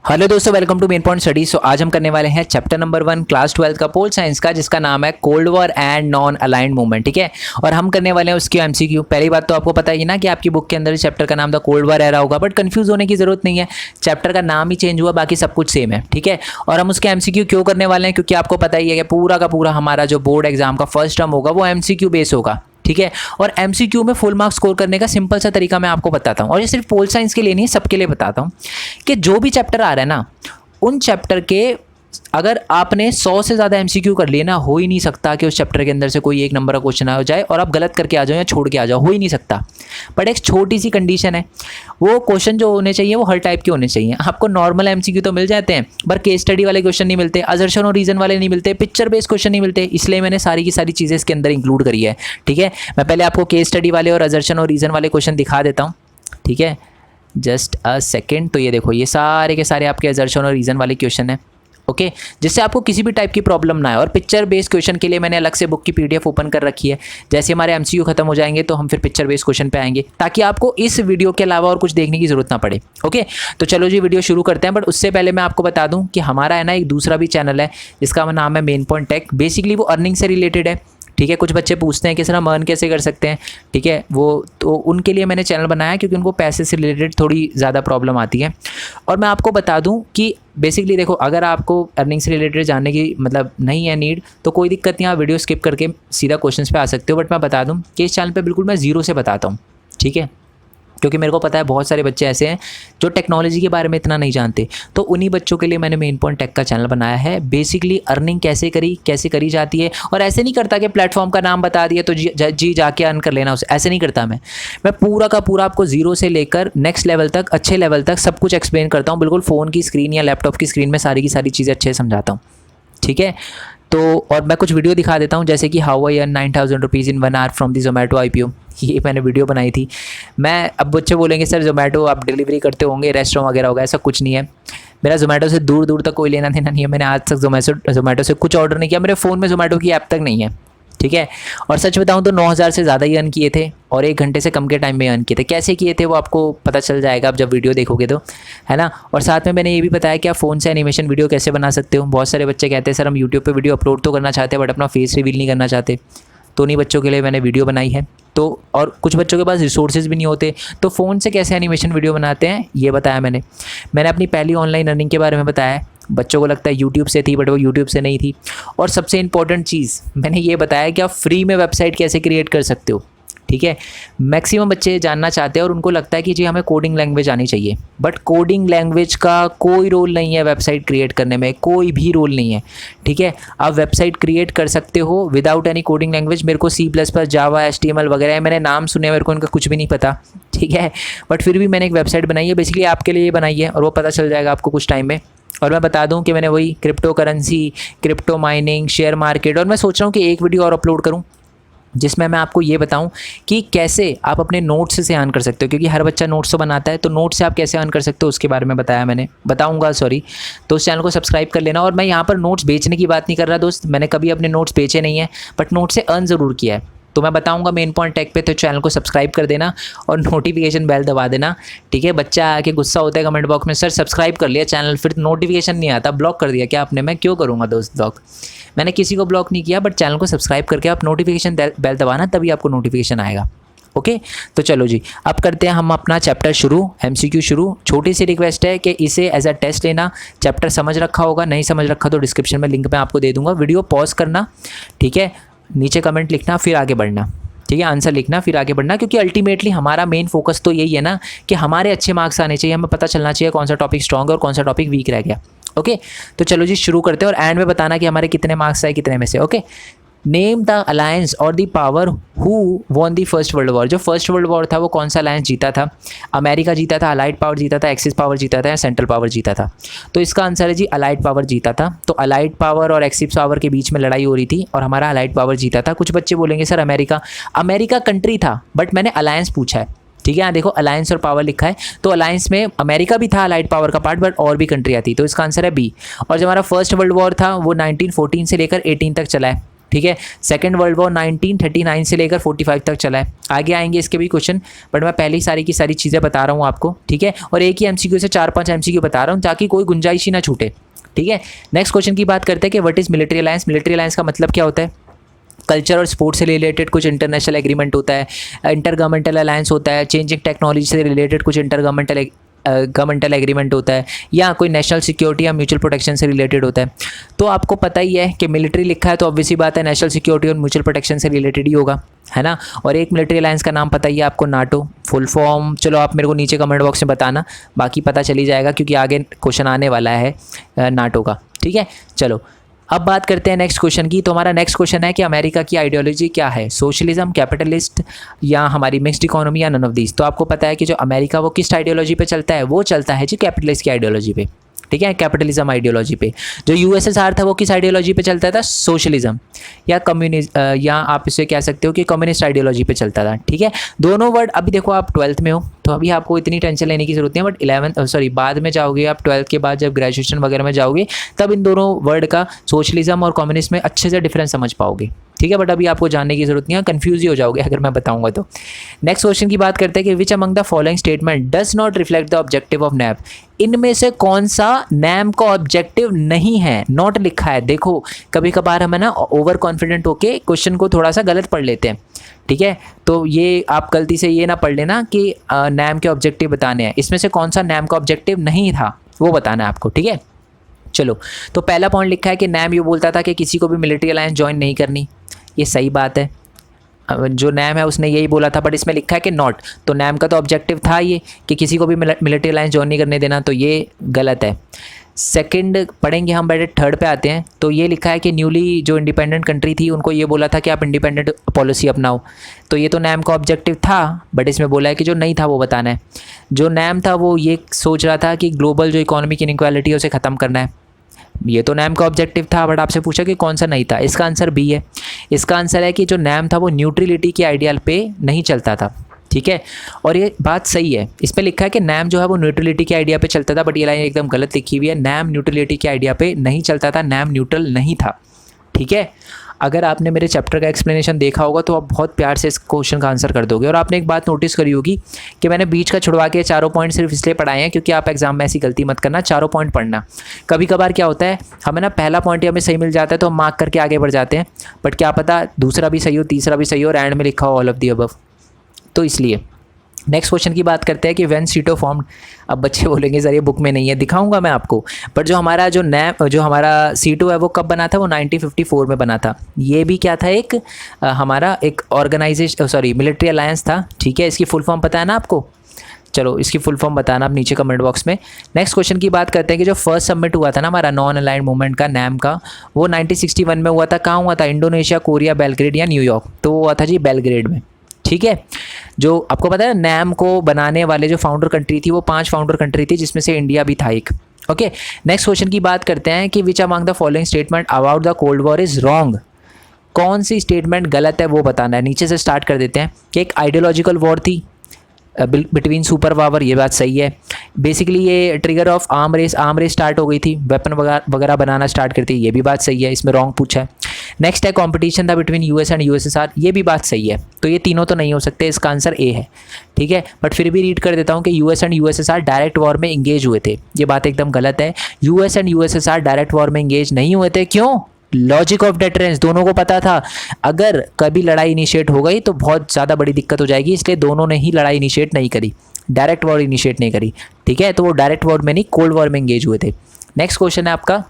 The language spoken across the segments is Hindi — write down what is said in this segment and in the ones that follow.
हेलो दोस्तों, welcome to main point study. आज हम करने वाले हैं चैप्टर नंबर 1 क्लास 12 का पोल साइंस का, जिसका नाम है cold war and non aligned movement. ठीक है, और हम करने वाले हैं उसकी एमसीक्यू। पहली बात तो आपको पता ही ना कि आपकी बुक के अंदर चैप्टर का नाम था कोल्ड वॉर एरा होगा, बट कंफ्यूज होने की जरूरत नहीं है। चैप्टर का नाम ही चेंज हुआ, बाकी सब कुछ सेम है। ठीक है, और हम उसके एमसीक्यू क्यों करने वाले हैं, क्योंकि आपको पता ही है कि पूरा का पूरा हमारा जो बोर्ड एग्जाम का फर्स्ट टर्म होगा वो एमसीक्यू बेस होगा। ठीक है, और एमसीक्यू में फुल मार्क्स स्कोर करने का सिंपल सा तरीका मैं आपको बताता हूँ, और ये सिर्फ पोल साइंस के लिए नहीं, सबके लिए बताता हूँ कि जो भी चैप्टर आ रहा है ना, उन चैप्टर के अगर आपने 100 से ज़्यादा एमसीक्यू कर लिए ना, हो ही नहीं सकता कि उस चैप्टर के अंदर से कोई एक नंबर का क्वेश्चन आ जाए और आप गलत करके आ जाओ या छोड़ के आ जाओ, हो ही नहीं सकता। बट एक छोटी सी कंडीशन है, वो क्वेश्चन जो होने चाहिए वो हर टाइप के होने चाहिए। आपको नॉर्मल एमसीक्यू तो मिल जाते हैं, पर केस स्टडी वाले क्वेश्चन नहीं मिलते, असर्शन और रीजन वाले नहीं मिलते, पिक्चर बेस्ड क्वेश्चन नहीं मिलते। इसलिए मैंने सारी की सारी चीज़ें इसके अंदर इंक्लूड करी है। ठीक है, मैं पहले आपको केस स्टडी वाले और असर्शन और रीजन वाले क्वेश्चन दिखा देता हूँ। ठीक है, जस्ट अ सेकेंड। तो ये देखो, ये सारे के सारे आपके असर्शन और रीजन वाले क्वेश्चन है। ओके, जिससे आपको किसी भी टाइप की प्रॉब्लम ना आए। और पिक्चर बेस्ड क्वेश्चन के लिए मैंने अलग से बुक की पीडीएफ ओपन कर रखी है। जैसे हमारे एमसीक्यू खत्म हो जाएंगे तो हम फिर पिक्चर बेस्ड क्वेश्चन पे आएंगे, ताकि आपको इस वीडियो के अलावा और कुछ देखने की जरूरत ना पड़े। ओके, तो चलो जी वीडियो शुरू करते हैं। बट उससे पहले मैं आपको बता दूं कि हमारा है ना एक दूसरा भी चैनल है, जिसका नाम है मेन पॉइंट टेक। बेसिकली वो अर्निंग से रिलेटेड है। ठीक है, कुछ बच्चे पूछते हैं कि सर हम अर्न कैसे कर सकते हैं। ठीक है, वो तो उनके लिए मैंने चैनल बनाया, क्योंकि उनको पैसे से रिलेटेड थोड़ी ज़्यादा प्रॉब्लम आती है। और मैं आपको बता दूं कि बेसिकली देखो, अगर आपको अर्निंग से रिलेटेड जानने की मतलब नहीं है नीड, तो कोई दिक्कत नहीं, आप वीडियो स्किप करके सीधा क्वेश्चंस पे आ सकते हो। बट मैं बता दूं कि इस चैनल पे बिल्कुल मैं ज़ीरो से बताता हूँ। ठीक है, क्योंकि मेरे को पता है बहुत सारे बच्चे ऐसे हैं जो टेक्नोलॉजी के बारे में इतना नहीं जानते, तो उन्हीं बच्चों के लिए मैंने मेन पॉइंट टेक का चैनल बनाया है। बेसिकली अर्निंग कैसे करी जाती है, और ऐसे नहीं करता कि प्लेटफॉर्म का नाम बता दिया तो जी जाके अर्न कर लेना, उसे ऐसे नहीं करता मैं पूरा का पूरा आपको जीरो से लेकर नेक्स्ट लेवल तक, अच्छे लेवल तक सब कुछ एक्सप्लेन करता हूँ। बिल्कुल फ़ोन की स्क्रीन या लैपटॉप की स्क्रीन में सारी की सारी चीज़ें अच्छे से समझाता हूँ। ठीक है, तो और मैं कुछ वीडियो दिखा देता हूँ, जैसे कि how I earn 9,000 rupees in 1 our from the Zomato IPO। ये मैंने वीडियो बनाई थी। मैं अब बच्चे बोलेंगे सर जोमेटो आप डिलीवरी करते होंगे, रेस्टोरेंट वगैरह होगा, ऐसा कुछ नहीं है। मेरा जोमेटो से दूर दूर तक कोई लेना देना नहीं है। मैंने आज तक जोमेटो से कुछ ऑर्डर नहीं किया। मेरे फ़ोन में जोमेटो की ऐप तक नहीं है। ठीक है, और सच बताऊं तो 9,000 से ज़्यादा ही अर्न किए थे, और 1 घंटे से कम के टाइम में अर्न किए थे। कैसे किए थे वो आपको पता चल जाएगा आप जब वीडियो देखोगे तो, है ना। और साथ में मैंने ये भी बताया कि आप फ़ोन से एनिमेशन वीडियो कैसे बना सकते हो। बहुत सारे बच्चे कहते हैं सर हम यूट्यूब पे वीडियो अपलोड तो करना चाहते हैं, बट अपना फेस रिवील नहीं करना चाहते, तो उन्हीं बच्चों के लिए मैंने वीडियो बनाई है। तो और कुछ बच्चों के पास रिसोर्सेज भी नहीं होते, तो फ़ोन से कैसे एनिमेशन वीडियो बनाते हैं ये बताया मैंने अपनी पहली ऑनलाइन अर्निंग के बारे में बताया। बच्चों को लगता है यूट्यूब से थी, बट वो यूट्यूब से नहीं थी। और सबसे इंपॉर्टेंट चीज़ मैंने ये बताया कि आप फ्री में वेबसाइट कैसे क्रिएट कर सकते हो। ठीक है, मैक्सिमम बच्चे जानना चाहते हैं और उनको लगता है कि जी हमें कोडिंग लैंग्वेज आनी चाहिए, बट कोडिंग लैंग्वेज का कोई रोल नहीं है वेबसाइट क्रिएट करने में, कोई भी रोल नहीं है। ठीक है, आप वेबसाइट क्रिएट कर सकते हो विदाउट एनी कोडिंग लैंग्वेज। मेरे को C++, जावा, HTML वगैरह मैंने नाम सुने, मेरे को इनका कुछ भी नहीं पता। ठीक है, बट फिर भी मैंने एक वेबसाइट बनाई है, बेसिकली आपके लिए बनाई है, और वो पता चल जाएगा आपको कुछ टाइम में। और मैं बता दूं कि मैंने वही crypto currency, crypto mining, share market, और मैं सोच रहा हूँ कि एक वीडियो और अपलोड करूँ जिसमें मैं आपको ये बताऊं कि कैसे आप अपने नोट्स से अर्न कर सकते हो, क्योंकि हर बच्चा नोट्स तो बनाता है, तो नोट्स से आप कैसे अर्न कर सकते हो उसके बारे में बताऊंगा। तो उस चैनल को सब्सक्राइब कर लेना। और मैं यहाँ पर नोट्स बेचने की बात नहीं कर रहा दोस्त, मैंने कभी अपने नोट्स बेचे नहीं है, बट नोट्स से अर्न ज़रूर किया है। तो मैं बताऊंगा मेन पॉइंट टेक पे, तो चैनल को सब्सक्राइब कर देना और नोटिफिकेशन बेल दबा देना। ठीक है, बच्चा आके गुस्सा होता है कमेंट बॉक्स में, सर सब्सक्राइब कर लिया चैनल, फिर नोटिफिकेशन नहीं आता, ब्लॉक कर दिया क्या आपने। मैं क्यों करूँगा दोस्त ब्लॉक, मैंने किसी को ब्लॉक नहीं किया, बट चैनल को सब्सक्राइब करके आप नोटिफिकेशन बेल दबाना, तभी आपको नोटिफिकेशन आएगा। ओके, तो चलो जी अब करते हैं हम अपना चैप्टर शुरू, एमसीक्यू शुरू। छोटी सी रिक्वेस्ट है कि इसे एज अ टेस्ट लेना। चैप्टर समझ रखा होगा, नहीं समझ रखा तो डिस्क्रिप्शन में लिंक मैं आपको दे दूंगा, वीडियो पॉज करना। ठीक है, नीचे कमेंट लिखना फिर आगे बढ़ना। ठीक है, आंसर लिखना फिर आगे बढ़ना, क्योंकि अल्टीमेटली हमारा मेन फोकस तो यही है ना कि हमारे अच्छे मार्क्स आने चाहिए, हमें पता चलना चाहिए कौन सा टॉपिक स्ट्रॉन्ग है और कौन सा टॉपिक वीक रह गया। ओके, तो चलो जी शुरू करते हैं, और एंड में बताना कि हमारे कितने मार्क्स आए कितने में से। ओके, नेम द अलायंस और the power who won the first world war. जो फर्स्ट वर्ल्ड वॉर था वो कौन सा अलायंस जीता था। अमेरिका जीता था, अलाइड पावर जीता था, एक्सिस पावर जीता था, या सेंट्रल पावर जीता था। तो इसका आंसर है जी अलाइड पावर जीता था। तो अलाइड पावर और एक्सिस पावर के बीच में लड़ाई हो रही थी और हमारा अलाइड पावर जीता था। कुछ बच्चे बोलेंगे सर अमेरिका कंट्री था, बट मैंने अलायंस पूछा है। ठीक है, यहाँ देखो अलायंस और पावर लिखा है, तो अलायंस में अमेरिका भी था अलाइड पावर का पार्ट, बट और भी कंट्रियाँ थी, तो इसका आंसर है B। और जो हमारा फर्स्ट वर्ल्ड वॉर था वो 1914 से लेकर 18 तक चला है। ठीक है। सेकेंड वर्ल्ड वॉर 1939 से लेकर 45 तक चला है। आगे आएंगे इसके भी क्वेश्चन, बट मैं पहले ही सारी की सारी चीज़ें बता रहा हूँ आपको, ठीक है। और एक ही एमसीक्यू से 4-5 एमसीक्यू बता रहा हूँ ताकि कोई गुंजाइश ही ना छूटे, ठीक है। नेक्स्ट क्वेश्चन की बात करते हैं कि what is military alliance. Military alliance का मतलब क्या होता है? कल्चर और स्पोर्ट्स से रिलेटेड कुछ इंटरनेशनल एग्रीमेंट होता है, इंटर गवर्नमेंटल अलायंस होता है, चेंजिंग टेक्नोलॉजी से रिलेटेड कुछ इंटर गवर्नमेंटल एग्रीमेंट होता है, या कोई नेशनल सिक्योरिटी या म्यूचुअल प्रोटेक्शन से रिलेटेड होता है। तो आपको पता ही है कि मिलिट्री लिखा है तो ऑब्वियसली बात है नेशनल सिक्योरिटी और म्यूचुअल प्रोटेक्शन से रिलेटेड ही होगा, है ना। और एक मिलिट्री अलायंस का नाम पता ही है आपको, नाटो। फुल फॉर्म चलो आप मेरे को नीचे कमेंट बॉक्स में बताना, बाकी पता चली जाएगा क्योंकि आगे क्वेश्चन आने वाला है नाटो का, ठीक है। चलो अब बात करते हैं नेक्स्ट क्वेश्चन की। तो हमारा नेक्स्ट क्वेश्चन है कि अमेरिका की आइडियोलॉजी क्या है, सोशलिज्म, कैपिटलिस्ट, या हमारी मिक्स्ड इकोनॉमी, या नन ऑफ दीज। तो आपको पता है कि जो अमेरिका वो किस आइडियोलॉजी पे चलता है, वो चलता है जी कैपिटलिस्ट की आइडियोलॉजी पे, ठीक है, कैपिटलिज्म आइडियोलॉजी पे। जो यूएसएसआर था वो किस आइडियोलॉजी पे चलता था, सोशलिज्म या कम्युनिस्ट, या आप इसे कह सकते हो कि कम्युनिस्ट आइडियोलॉजी पे चलता था, ठीक है। दोनों वर्ड, अभी देखो आप 12th में हो तो अभी आपको इतनी टेंशन लेने की जरूरत नहीं है, बट बाद में जाओगे आप 12th के बाद जब ग्रेजुएशन वगैरह में जाओगे तब इन दोनों वर्ड का सोशलिज्म और कम्युनिस्ट में अच्छे से डिफरेंस समझ पाओगे, ठीक है। बट अभी आपको जानने की जरूरत नहीं है, कंफ्यूज ही हो जाओगे अगर मैं बताऊंगा तो। नेक्स्ट क्वेश्चन की बात करते हैं कि which among the following statement does not reflect the objective of nap. इनमें से कौन सा नैम का ऑब्जेक्टिव नहीं है, नॉट लिखा है। देखो कभी कभार हम है ना ओवर कॉन्फिडेंट होके क्वेश्चन को थोड़ा सा गलत पढ़ लेते हैं, ठीक है। तो ये आप गलती से ये ना पढ़ लेना कि नैम के ऑब्जेक्टिव बताने हैं। इसमें से कौन सा नैम का ऑब्जेक्टिव नहीं था वो बताना है आपको, ठीक है। चलो तो पहला पॉइंट लिखा है कि नैम ये बोलता था कि किसी को भी मिलिट्री अलायंस ज्वाइन नहीं करनी, ये सही बात है। जो नैम है उसने यही बोला था, बट इसमें लिखा है कि नॉट, तो नैम का तो ऑब्जेक्टिव था ये कि किसी को भी मिलिट्री अलायंस ज्वाइन नहीं करने देना, तो ये गलत है। सेकंड पढ़ेंगे हम, बैठे थर्ड पे आते हैं। तो ये लिखा है कि न्यूली जो इंडिपेंडेंट कंट्री थी उनको ये बोला था कि आप इंडिपेंडेंट पॉलिसी अपनाओ, तो ये तो नैम का ऑब्जेक्टिव था, बट इसमें बोला है कि जो नहीं था वो बताना है। जो नैम था वो ये सोच रहा था कि ग्लोबल जो इकोनॉमिक इनइक्वालिटी है उसे ख़त्म करना है, ये तो नैम का ऑब्जेक्टिव था, बट आपसे पूछा कि कौन सा नहीं था। इसका आंसर बी है। इसका आंसर है कि जो नैम था वो न्यूट्रलिटी के आइडियल पे नहीं चलता था, ठीक है। और ये बात सही है, इस पे लिखा है कि नैम जो है वो न्यूट्रलिटी के आइडिया पे चलता था, बट ये लाइन एकदम गलत लिखी हुई है। नैम न्यूट्रलिटी के आइडिया पे नहीं चलता था, नैम न्यूट्रल नहीं था, ठीक है। अगर आपने मेरे चैप्टर का एक्सप्लेनेशन देखा होगा तो आप बहुत प्यार से इस क्वेश्चन का आंसर कर दोगे। और आपने एक बात नोटिस करी होगी कि मैंने बीच का छुड़वा के चारों पॉइंट सिर्फ इसलिए पढ़ाए हैं क्योंकि आप एग्जाम में ऐसी गलती मत करना, चारों पॉइंट पढ़ना। कभी कभार क्या होता है हमें ना पहला पॉइंट ही हमें सही मिल जाता है तो हम मार्क करके आगे बढ़ जाते हैं, बट क्या पता दूसरा भी सही हो, तीसरा भी सही हो और एंड में लिखा हो ऑल ऑफ दी अबव, तो इसलिए। नेक्स्ट क्वेश्चन की बात करते हैं कि व्हेन सीटो फॉर्म्ड। अब बच्चे बोलेंगे सर ये बुक में नहीं है, दिखाऊंगा मैं आपको। पर जो हमारा सीटो है वो कब बना था, वो 1954 में बना था। ये भी क्या था, एक हमारा एक मिलिट्री अलायंस था, ठीक है। इसकी फुल फॉर्म पता है ना आपको, चलो इसकी फुल फॉर्म बताना आप नीचे कमेंट बॉक्स में। नेक्स्ट क्वेश्चन की बात करते हैं कि जो फर्स्ट सबमिट हुआ था ना हमारा नॉन अलाइंड मूवमेंट का नैम का, वो 1961 में हुआ था। कहाँ हुआ था, इंडोनेशिया, कोरिया, बेलग्रेड या न्यूयॉर्क। तो वो हुआ था जी बेलग्रेड में, ठीक है। जो आपको पता है नैम को बनाने वाले जो फाउंडर कंट्री थी वो 5 फाउंडर कंट्री थी, जिसमें से इंडिया भी था एक, ओके। नेक्स्ट क्वेश्चन की बात करते हैं कि which among the following statement about the cold war is wrong. कौन सी स्टेटमेंट गलत है वो बताना है। नीचे से स्टार्ट कर देते हैं कि एक आइडियोलॉजिकल वॉर थी बिटवीन सुपर पावर, ये बात सही है। बेसिकली ये trigger of arm race start हो गई थी, वेपन वगैरह बनाना स्टार्ट करती है, ये भी बात सही है, इसमें रॉन्ग पूछा है। नेक्स्ट है कंपटीशन था बिटवीन यूएस एंड यूएसएसआर, ये भी बात सही है। तो ये तीनों तो नहीं हो सकते, इसका आंसर ए है, ठीक है। बट फिर भी रीड कर देता हूँ कि US and USSR direct war में इंगेज हुए थे, ये बात एकदम गलत है। US and USSR direct war में इंगेज नहीं हुए थे, क्यों, लॉजिक ऑफ डेटरेंस, दोनों को पता था अगर कभी लड़ाई इनिशिएट हो गई तो बहुत ज़्यादा बड़ी दिक्कत हो जाएगी, इसलिए दोनों ने ही लड़ाई इनिशिएट नहीं करी, डायरेक्ट वॉर इनिशिएट नहीं करी, ठीक है। तो वो डायरेक्ट वॉर में नहीं, कोल्ड वॉर में इंगेज हुए थे। नेक्स्ट क्वेश्चन है आपका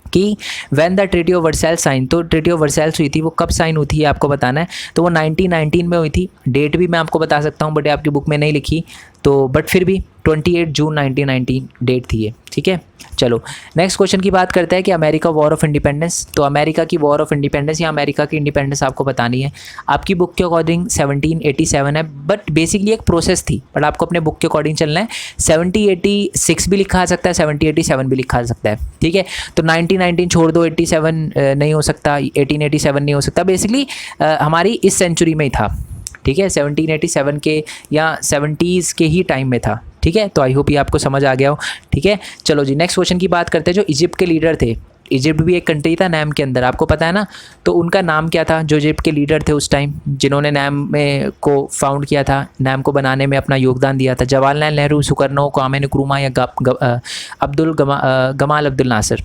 कि when the treaty of Versailles sign, तो ट्रीटी ऑफ वर्सैल्स हुई थी वो कब साइन हुई थी ये आपको बताना है। तो वो 1919 में हुई थी, डेट भी मैं आपको बता सकता हूँ बट आपकी बुक में नहीं लिखी, तो बट फिर भी 28 जून 1919 डेट थी ये, ठीक है। चलो नेक्स्ट क्वेश्चन की बात करते हैं कि अमेरिका वॉर ऑफ इंडिपेंडेंस। तो अमेरिका की वॉर ऑफ इंडिपेंडेंस या अमेरिका की इंडिपेंडेंस आपको बतानी है। आपकी बुक के अकॉर्डिंग 1787 है, बट बेसिकली एक प्रोसेस थी, बट आपको अपने बुक के अकॉर्डिंग चलना है। 7086 भी लिखा आ सकता है, 7087 भी लिखा आ सकता है, ठीक है। तो 1919 छोड़ दो, 87 नहीं हो सकता, 1887 नहीं हो सकता, बेसिकली हमारी इस सेंचुरी में ही था, ठीक है। 1787 के या 70s के ही टाइम में था, ठीक है। तो आई होप ये आपको समझ आ गया हो, ठीक है। चलो जी नेक्स्ट क्वेश्चन की बात करते हैं। जो इजिप्ट के लीडर थे इजिप्ट भी एक कंट्री था नैम के अंदर, आपको पता है ना। तो उनका नाम क्या था जो इजिप्ट के लीडर थे उस टाइम, जिन्होंने नैम में को फाउंड किया था, नैम को बनाने में अपना योगदान दिया था? जवाहरलाल नेहरू, सुकर्नो, क्वामे नक्रुमा या गमाल अब्दुल नासिर।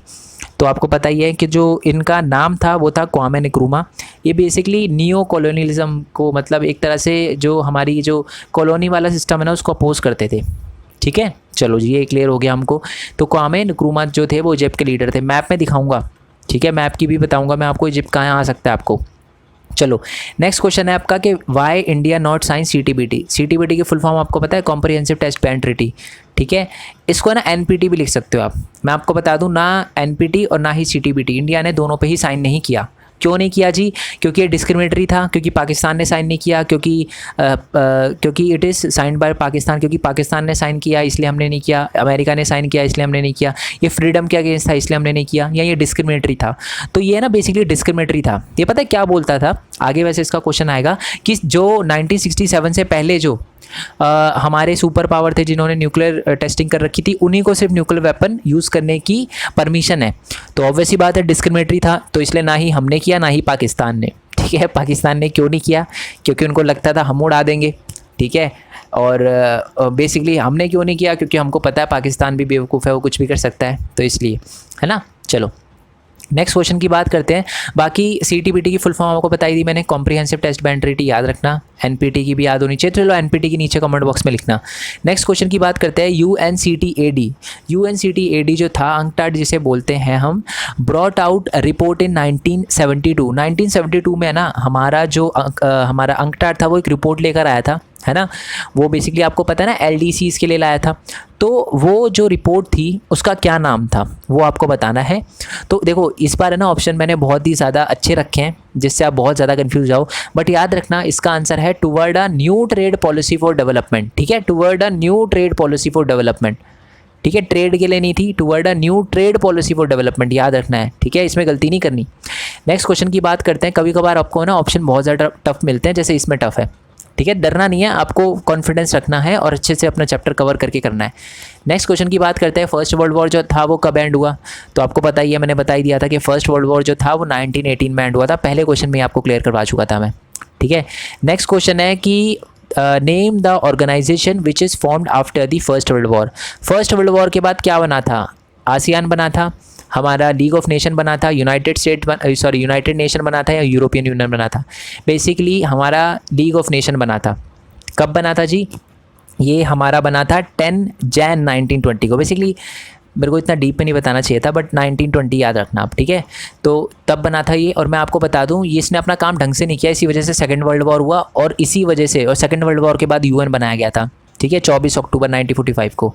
तो आपको पता ही है कि जो इनका नाम था वो था क्वामे नक्रुमा। ये बेसिकली नियो कॉलोनियलिज्म को, मतलब एक तरह से जो हमारी जो कॉलोनी वाला सिस्टम है ना उसको अपोज करते थे। ठीक है, चलो जी ये क्लियर हो गया हमको। तो क्वामे नक्रुमा जो थे वो इजिप्ट के लीडर थे। मैप में दिखाऊंगा, ठीक है, मैप की भी बताऊंगा मैं आपको इजिप्ट कहाँ आ सकता है आपको। चलो नेक्स्ट क्वेश्चन है आपका कि why India not sign CTBT। CTBT की फुल फॉर्म आपको पता है? Comprehensive test ban treaty. ठीक है, इसको ना NPT भी लिख सकते हो आप। मैं आपको बता दूं ना NPT और ना ही CTBT इंडिया ने दोनों पे ही साइन नहीं किया। क्यों नहीं किया जी? क्योंकि ये डिस्क्रिमिनेटरी था, क्योंकि पाकिस्तान ने साइन नहीं किया, क्योंकि it is signed by Pakistan, क्योंकि पाकिस्तान ने साइन किया इसलिए हमने नहीं किया, अमेरिका ने साइन किया इसलिए हमने नहीं किया, ये फ्रीडम के अगेंस्ट था इसलिए हमने नहीं किया, या ये डिस्क्रिमिनेटरी था। तो ये ना बेसिकली डिस्क्रिमिनेटरी था। ये पता है क्या बोलता था आगे? वैसे इसका क्वेश्चन आएगा कि जो 1967 से पहले जो हमारे सुपर पावर थे जिन्होंने न्यूक्लियर टेस्टिंग कर रखी थी, उन्हीं को सिर्फ न्यूक्लियर वेपन यूज़ करने की परमिशन है। तो ऑब्वियसली बात है डिस्क्रिमिनेटरी था, तो इसलिए ना ही हमने किया ना ही पाकिस्तान ने। ठीक है, पाकिस्तान ने क्यों नहीं किया? क्योंकि उनको लगता था हम उड़ा देंगे। ठीक है, और बेसिकली हमने क्यों नहीं किया? क्योंकि हमको पता है पाकिस्तान भी बेवकूफ़ है, वो कुछ भी कर सकता है, तो इसलिए, है ना। चलो नेक्स्ट क्वेश्चन की बात करते हैं। बाकी CTBT की फुल फॉर्म आपको बताई दी मैंने, कॉम्प्रिहेंसिव टेस्ट बैन ट्रीटी, याद रखना। NPT की भी याद होनी चाहिए, चलो NPT की नीचे कमेंट बॉक्स में लिखना। नेक्स्ट क्वेश्चन की बात करते हैं UNCTAD। UNCTAD जो था, अंकटाड जिसे बोलते हैं हम, ब्रॉट आउट रिपोर्ट इन 1972। 1972 में ना हमारा जो हमारा अंकटाड था वो एक रिपोर्ट लेकर आया था, है ना। वो बेसिकली आपको पता है ना LDCs के लिए लाया था। तो वो जो रिपोर्ट थी उसका क्या नाम था वो आपको बताना है। तो देखो इस बार है ना ऑप्शन मैंने बहुत ही ज़्यादा अच्छे रखे हैं जिससे आप बहुत ज़्यादा कंफ्यूज जाओ, बट याद रखना इसका आंसर है toward a new trade policy for development. ठीक है, toward a new trade policy for development. ठीक है, ट्रेड के लिए नहीं थी, toward a new trade policy for development, याद रखना है। ठीक है, इसमें गलती नहीं करनी। नेक्स्ट क्वेश्चन की बात करते हैं। कभी कभार आपको ना ऑप्शन बहुत ज़्यादा टफ मिलते हैं, जैसे इसमें टफ है। ठीक है, डरना नहीं है, आपको कॉन्फिडेंस रखना है और अच्छे से अपना चैप्टर कवर करके करना है। नेक्स्ट क्वेश्चन की बात करते हैं। फर्स्ट वर्ल्ड वॉर जो था वो कब एंड हुआ? तो आपको पता ही है, मैंने बता ही दिया था कि फर्स्ट वर्ल्ड वॉर जो था वो 1918 में एंड हुआ था। पहले क्वेश्चन में आपको क्लियर करवा चुका था मैं। ठीक है, नेक्स्ट क्वेश्चन है कि name the organization which is formed after the first world war. First world war के बाद क्या बना था? आसियान बना था, हमारा लीग ऑफ नेशन बना था, यूनाइटेड नेशन बना था, या यूरोपियन यूनियन बना था? बेसिकली हमारा लीग ऑफ नेशन बना था। कब बना था जी? ये हमारा बना था 10 जैन 1920 को। बेसिकली मेरे को इतना डीप में नहीं बताना चाहिए था, बट 1920 याद रखना आप। ठीक है, तो तब बना था ये। और मैं आपको बता दूं ये इसने अपना काम ढंग से नहीं किया, इसी वजह से सेकेंड वर्ल्ड वॉर हुआ, और इसी वजह से और सेकेंड वर्ल्ड वॉर के बाद UN बनाया गया था। ठीक है, 24 अक्टूबर 1945 को।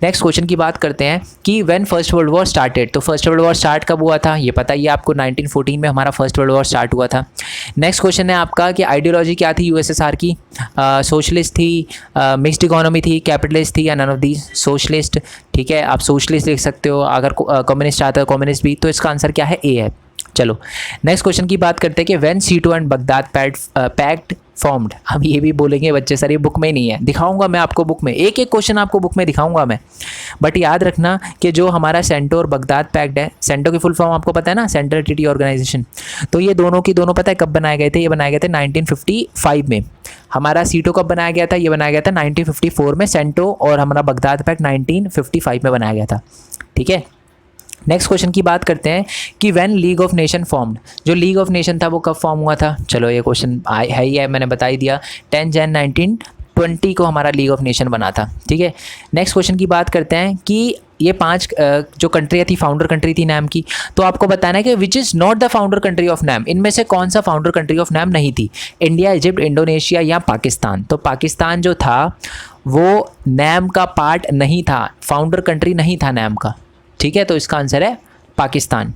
नेक्स्ट क्वेश्चन की बात करते हैं कि when first world war started. तो फर्स्ट वर्ल्ड वॉर स्टार्ट कब हुआ था? ये पता ही है आपको, 1914 में हमारा फर्स्ट वर्ल्ड वॉर स्टार्ट हुआ था। नेक्स्ट क्वेश्चन है आपका कि आइडियोलॉजी क्या थी USSR की? सोशलिस्ट थी, मिक्स्ड इकोनॉमी थी, कैपिटलिस्ट थी, या नन ऑफ दीज? सोशलिस्ट। ठीक है, आप सोशलिस्ट लिख सकते हो, अगर कम्युनिस्ट आता है कम्युनिस्ट भी। तो इसका आंसर क्या है? A है। चलो नेक्स्ट क्वेश्चन की बात करते हैं कि व्हेन सीटो एंड बगदाद पैक्ट फॉर्म्ड। हम ये भी बोलेंगे बच्चे सर ये बुक में नहीं है, दिखाऊंगा मैं आपको बुक में, एक एक क्वेश्चन आपको बुक में दिखाऊंगा मैं। बट याद रखना कि जो हमारा सेंटो और बगदाद पैक्ट है, सेंटो की फुल फॉर्म आपको पता है ना, सेंट्रल ट्रीटी ऑर्गेनाइजेशन। तो ये दोनों की दोनों पता है कब बनाए गए थे? ये बनाए गए थे 1955 में। हमारा सीटो कब बनाया गया था? ये बनाया गया था 1954 में। सेंटो और हमारा बगदाद पैक्ट 1955 में बनाया गया था। ठीक है, नेक्स्ट क्वेश्चन की बात करते हैं कि when league of nation formed. जो लीग ऑफ नेशन था वो कब फॉर्म हुआ था? चलो ये क्वेश्चन है ही है, मैंने बता ही दिया। 10 जैन 1920 को हमारा लीग ऑफ नेशन बना था। ठीक है, नेक्स्ट क्वेश्चन की बात करते हैं कि ये 5 जो कंट्रियाँ थी फाउंडर कंट्री थी नैम की। तो आपको बताना है कि which is not the founder country of NAM. इनमें से कौन सा फाउंडर कंट्री ऑफ नैम नहीं थी? इंडिया, इजिप्ट, इंडोनेशिया या पाकिस्तान? तो पाकिस्तान जो था वो नैम का पार्ट नहीं था, फाउंडर कंट्री नहीं था नैम का। ठीक है, तो इसका आंसर है पाकिस्तान।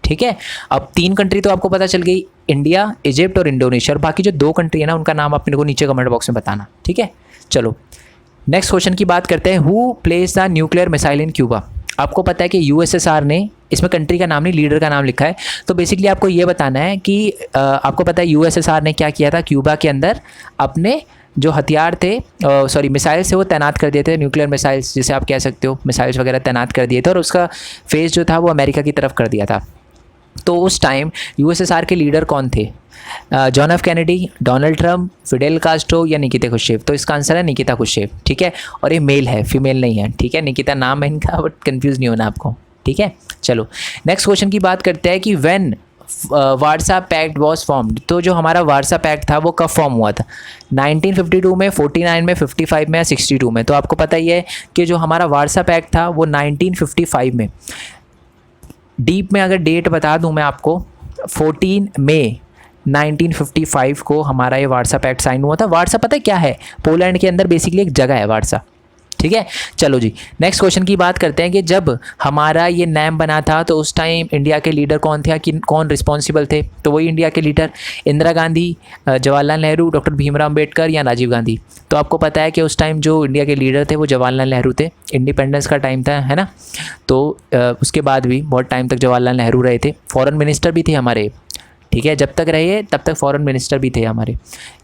ठीक है, अब 3 कंट्री तो आपको पता चल गई, इंडिया, इजिप्ट और इंडोनेशिया। और बाकी जो 2 कंट्री है ना उनका नाम अपने को नीचे कमेंट बॉक्स में बताना। ठीक है, चलो नेक्स्ट क्वेश्चन की बात करते हैं। Who plays the nuclear missile in Cuba. आपको पता है कि USSR ने, इसमें कंट्री का नाम नहीं लीडर का नाम लिखा है। तो बेसिकली आपको ये बताना है कि आपको पता है USSR ने क्या किया था क्यूबा के अंदर अपने जो हथियार थे, सॉरी मिसाइल्स थे, वो तैनात कर दिए थे, न्यूक्लियर मिसाइल्स जिसे आप कह सकते हो, मिसाइल्स वगैरह तैनात कर दिए थे, और उसका फेस जो था वो अमेरिका की तरफ कर दिया था। तो उस टाइम यूएसएसआर के लीडर कौन थे? John F Kennedy, Donald Trump, Fidel Castro या निकिता खुश्चेव? तो इसका आंसर है निकिता खुश्चेव, ठीक है। और ये मेल है, फीमेल नहीं है, ठीक है। निकिता नाम है इनका, बट कंफ्यूज नहीं होना आपको, ठीक है। चलो नेक्स्ट क्वेश्चन की बात करते हैं कि when Warsaw Pact was formed. तो जो हमारा वारसा पैक्ट था वो कब फॉर्म हुआ था? 1952 में, 49 में, 55 में या 62 में? तो आपको पता ही है कि जो हमारा वारसा पैक्ट था वो 1955 में। डीप में अगर डेट बता दूं मैं आपको, 14 मई 1955 को हमारा ये वारसा पैक्ट साइन हुआ था। वारसा पता है क्या है? पोलैंड के अंदर बेसिकली एक जगह है वारसा, ठीक है। चलो जी नेक्स्ट क्वेश्चन की बात करते हैं कि जब हमारा ये नैम बना था तो उस टाइम इंडिया के लीडर कौन थे, कि कौन रिस्पॉन्सिबल थे? तो वही इंडिया के लीडर इंदिरा गांधी, जवाहरलाल नेहरू, डॉक्टर भीमराव अम्बेडकर या राजीव गांधी? तो आपको पता है कि उस टाइम जो इंडिया के लीडर थे वो जवाहरलाल नेहरू थे। इंडिपेंडेंस का टाइम था, है ना। तो उसके बाद भी बहुत टाइम तक जवाहरलाल नेहरू रहे थे। फॉरेन मिनिस्टर भी थे हमारे, ठीक है। जब तक रहे तब तक फॉरेन मिनिस्टर भी थे हमारे,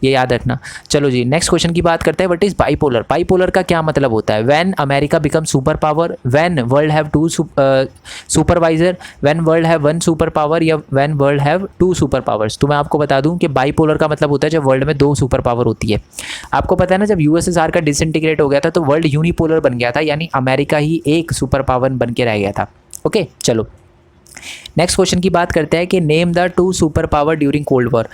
ये याद रखना। चलो जी नेक्स्ट क्वेश्चन की बात करते हैं। What is bipolar? बाईपोलर का क्या मतलब होता है? When America become super power, when world have to superpowers, when world have one super power, या when world have two super powers? तो मैं आपको बता दूं कि बाईपोलर का मतलब होता है जब वर्ल्ड में दो सुपर पावर होती है। आपको पता है ना, जब यूएसएसआर का डिसइंटीग्रेट हो गया था तो वर्ल्ड यूनिपोलर बन गया था, यानी अमेरिका ही एक सुपर पावर बन के रह गया था। ओके चलो नेक्स्ट क्वेश्चन की बात करते हैं कि name the two super power during cold war.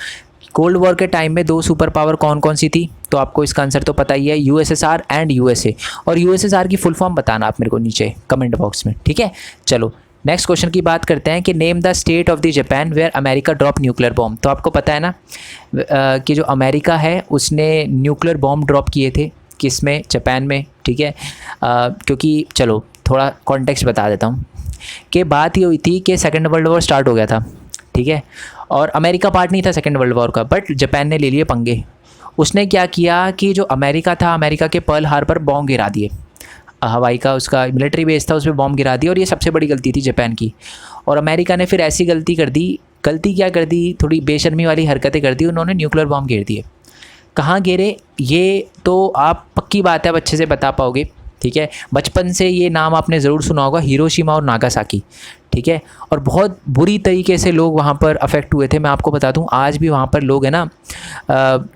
Cold war के टाइम में दो सुपर पावर कौन कौन सी थी? तो आपको इसका आंसर तो पता ही है, यूएसएसआर एंड यूएसए। और यूएसएसआर की फुल फॉर्म बताना आप मेरे को नीचे कमेंट बॉक्स में, ठीक है। चलो नेक्स्ट क्वेश्चन की बात करते हैं कि name the state of the Japan where America drop nuclear bomb. तो आपको पता है ना कि जो अमेरिका है उसने न्यूक्लियर बॉम्ब ड्रॉप किए थे, किस में? जापान में, ठीक है। क्योंकि चलो थोड़ा कॉन्टेक्स्ट बता देता हूँ कि बात ये हुई थी कि सेकेंड वर्ल्ड वॉर स्टार्ट हो गया था, ठीक है। और अमेरिका पार्ट नहीं था सेकेंड वर्ल्ड वॉर का, बट जापान ने ले लिए पंगे। उसने क्या किया कि जो अमेरिका था, अमेरिका के पर्ल हार्बर बॉम्ब गिरा दिए, हवाई का उसका मिलिट्री बेस था, उस पर बॉम्ब गिरा दिया। और ये सबसे बड़ी गलती थी जापान की। और अमेरिका ने फिर ऐसी गलती कर दी, गलती क्या कर दी, थोड़ी बेशर्मी वाली हरकतें कर दी, उन्होंने न्यूक्लियर बॉम्ब गिर दिए। कहाँ गिरे ये तो आप पक्की बात है अब अच्छे से बता पाओगे, ठीक है। बचपन से ये नाम आपने ज़रूर सुना होगा, हिरोशिमा और नागासाकी, ठीक है। और बहुत बुरी तरीके से लोग वहाँ पर अफेक्ट हुए थे। मैं आपको बता दूँ आज भी वहाँ पर लोग हैं ना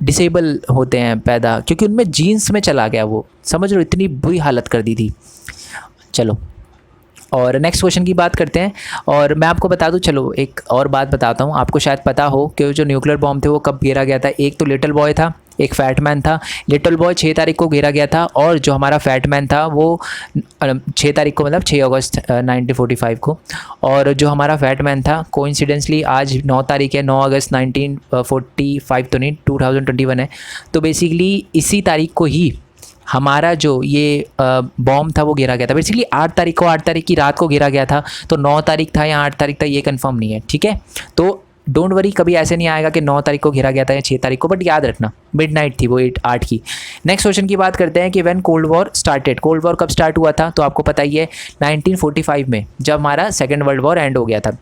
डिसेबल होते हैं पैदा, क्योंकि उनमें जीन्स में चला गया वो, समझ लो इतनी बुरी हालत कर दी थी। चलो और नेक्स्ट क्वेश्चन की बात करते हैं। और मैं आपको बता दूं, चलो एक और बात बताता हूं, आपको शायद पता हो कि जो न्यूक्लियर बॉम्ब थे वो कब गिरा गया था। एक तो लिटिल बॉय था, एक फैट मैन था। लिटिल बॉय 6 तारीख को गिरा गया था, और जो हमारा फैट मैन था वो 6 तारीख को, मतलब 6 अगस्त 1945 को। और जो हमारा फैट मैन था कोइंसिडेंसली आज 9 तारीख है, 9 अगस्त 1945 तो नहीं, 2021 है। तो बेसिकली इसी तारीख को ही हमारा जो ये बॉम्ब था वो गिरा गया था। बेसिकली 8 तारीख की रात को गिरा गया था। तो 9 तारीख था या 8 तारीख था ये कंफर्म नहीं है, ठीक है। तो डोंट वरी, कभी ऐसे नहीं आएगा कि 9 तारीख को घिरा गया था या 6 तारीख को, बट याद रखना मिडनाइट थी वो 8 की। नेक्स्ट क्वेश्चन की बात करते हैं कि when cold war started. Cold war कब स्टार्ट हुआ था? तो आपको पता ही है 1945 में, जब हमारा सेकेंड वर्ल्ड वॉर एंड हो गया था।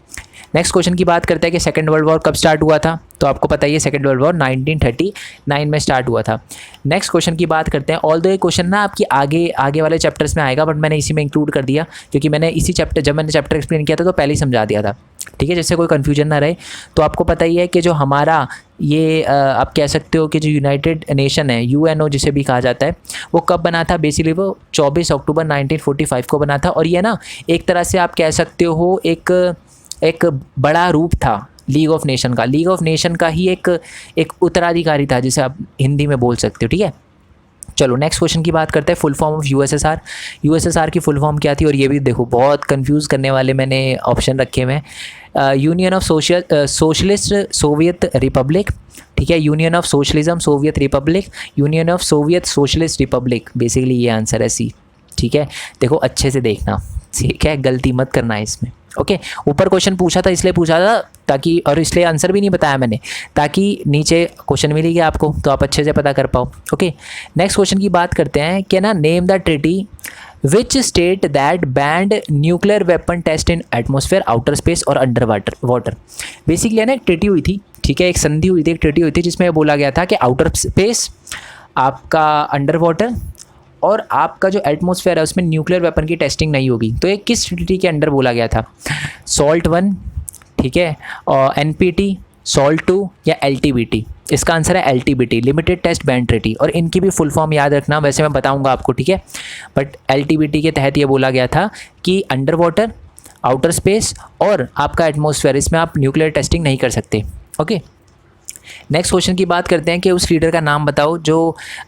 नेक्स्ट क्वेश्चन की बात करते हैं कि सेकेंड वर्ल्ड वॉर कब स्टार्ट हुआ था? तो आपको पता ही है सेकेंड वर्ल्ड वॉर 1939 में स्टार्ट हुआ था। नेक्स्ट क्वेश्चन की बात करते हैं। ऑल दो ये क्वेश्चन ना आपकी आगे वाले चैप्टर्स में आएगा, बट मैंने इसी में इंक्लूड कर दिया क्योंकि मैंने इसी चैप्टर, जब मैंने चैप्टर एक्सप्लेन किया था तो पहले ही समझा दिया था, ठीक है, जिससे कोई कन्फ्यूजन ना रहे। तो आपको पता ही है कि जो हमारा ये आप कह सकते हो कि जो यूनाइटेड नेशन है, यूएनओ जिसे भी कहा जाता है, वो कब बना था? बेसिकली वो 24 अक्टूबर 1945 को बना था। और ये ना एक तरह से आप कह सकते हो एक बड़ा रूप था लीग ऑफ नेशन का। लीग ऑफ नेशन का ही एक उत्तराधिकारी था, जिसे आप हिंदी में बोल सकते हो, ठीक है। चलो नेक्स्ट क्वेश्चन की बात करते हैं। Full form of USSR. USSR की फुल फॉर्म क्या थी? और ये भी देखो बहुत कंफ्यूज करने वाले मैंने ऑप्शन रखे हुए हैं। Union of socialist Soviet Republic, ठीक है, union of socialism Soviet Republic, union of Soviet socialist Republic. Basically ये आंसर है सी, ठीक है। देखो अच्छे से देखना, ठीक है, गलती मत करना है इसमें, ओके। ऊपर क्वेश्चन पूछा था इसलिए पूछा था ताकि, और इसलिए आंसर भी नहीं बताया मैंने, ताकि नीचे क्वेश्चन मिलेगी आपको तो आप अच्छे से पता कर पाओ, ओके। नेक्स्ट क्वेश्चन की बात करते हैं कि ना, name the treaty which state that banned nuclear weapon test in atmosphere, outer space और अंडर वाटर। बेसिकली ना एक ट्रीटी हुई थी, ठीक है, एक संधि हुई थी, एक ट्रीटी हुई थी जिसमें बोला गया था कि आउटर स्पेस, आपका अंडर वाटर और आपका जो एटमॉस्फेयर है उसमें न्यूक्लियर वेपन की टेस्टिंग नहीं होगी। तो ये किस ट्रीटी के अंडर बोला गया था? सॉल्ट 1, ठीक है, और NPT, सॉल्ट 2 या LTBT? इसका आंसर है LTBT, limited test ban treaty. और इनकी भी फुल फॉर्म याद रखना, वैसे मैं बताऊंगा आपको, ठीक है। बट LTBT के तहत ये बोला गया था कि अंडर वाटर, आउटर स्पेस और आपका एटमॉस्फेयर, इसमें आप न्यूक्लियर टेस्टिंग नहीं कर सकते। ओके, नेक्स्ट क्वेश्चन की बात करते हैं कि उस लीडर का नाम बताओ जो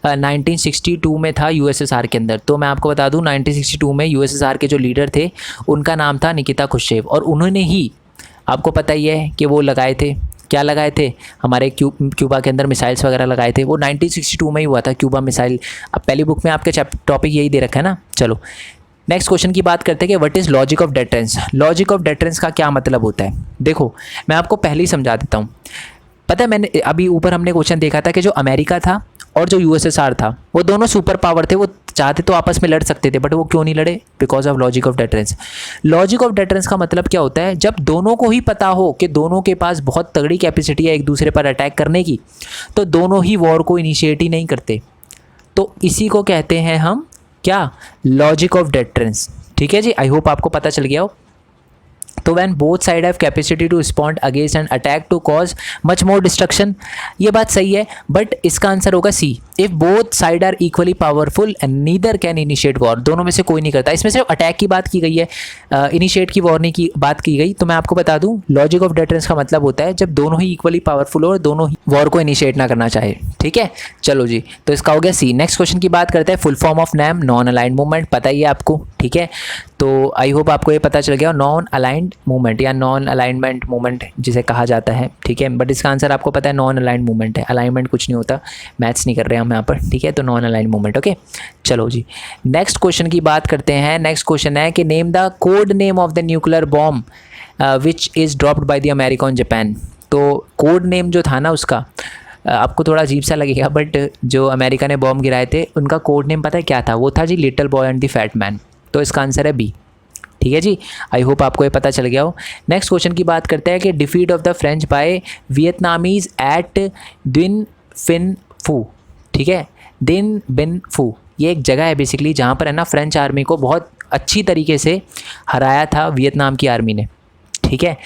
1962 में था USSR के अंदर। तो मैं आपको बता दूं 1962 में USSR के जो लीडर थे उनका नाम था निकिता खुश्चेव, और उन्होंने ही, आपको पता ही है कि वो लगाए थे, क्या लगाए थे, हमारे क्यूबा के अंदर मिसाइल्स वगैरह लगाए थे। वो 1962 में ही हुआ था, क्यूबा मिसाइल। अब पहली बुक में आपके टॉपिक यही दे रखा है ना। चलो नेक्स्ट क्वेश्चन की बात करते हैं कि what is logic of deterrence. Logic of deterrence का क्या मतलब होता है? देखो मैं आपको पहले ही समझा देता हूँ। पता है, मैंने अभी ऊपर हमने क्वेश्चन देखा था कि जो अमेरिका था और जो USSR था वो दोनों सुपर पावर थे, वो चाहते तो आपस में लड़ सकते थे, बट वो क्यों नहीं लड़े? Because of logic of deterrence. Logic of deterrence का मतलब क्या होता है? जब दोनों को ही पता हो कि दोनों के पास बहुत तगड़ी कैपेसिटी है एक दूसरे पर अटैक करने की, तो दोनों ही वॉर को इनिशिएट ही नहीं करते। तो इसी को कहते हैं हम क्या? Logic of deterrence. ठीक है जी, आई होप आपको पता चल गया हो। तो when both side have capacity to respond against and attack to cause much more destruction, ये बात सही है, बट इसका आंसर होगा C. If both side are equally powerful and neither can initiate war, दोनों में से कोई नहीं करता। इसमें सिर्फ अटैक की बात की गई है, इनिशिएट की वॉर नहीं की बात की गई। तो मैं आपको बता दूं लॉजिक ऑफ डेटरेंस का मतलब होता है जब दोनों ही इक्वली पावरफुल हो और दोनों ही वॉर को इनिशिएट ना करना चाहे। ठीक है, चलो जी, तो इसका हो गया सी। नेक्स्ट क्वेश्चन की बात करते हैं, full form of NAM, non aligned movement, पता ही है आपको। ठीक है, तो आई होप आपको ये पता चल गया, नॉन अलाइंड मूवमेंट या नॉन अलाइनमेंट मूवमेंट जिसे कहा जाता है। ठीक है, बट इसका आंसर आपको पता है नॉन अलाइंड मूवमेंट है। अलाइनमेंट कुछ नहीं होता, मैथ्स नहीं कर रहे हैं हम यहाँ पर। ठीक है, तो नॉन अलाइंड मूवमेंट। ओके, चलो जी नेक्स्ट क्वेश्चन की बात करते हैं। नेक्स्ट क्वेश्चन है कि name the code name of the nuclear bomb which is dropped by the America on Japan. तो कोड नेम जो था ना उसका, आपको थोड़ा अजीब सा लगेगा, बट जो अमेरिका ने बॉम्ब गिराए थे उनका कोड नेम पता है क्या था? वो था जी little boy and the fat man. तो इसका आंसर है बी। ठीक है जी, आई होप आपको ये पता चल गया हो। नेक्स्ट क्वेश्चन की बात करते हैं कि defeat of the French by Vietnamese at Dien Bien Phu. ठीक है, दिन बिन फू ये एक जगह है बेसिकली जहाँ पर है ना फ्रेंच आर्मी को बहुत अच्छी तरीके से हराया था वियतनाम की आर्मी ने। ठीक है,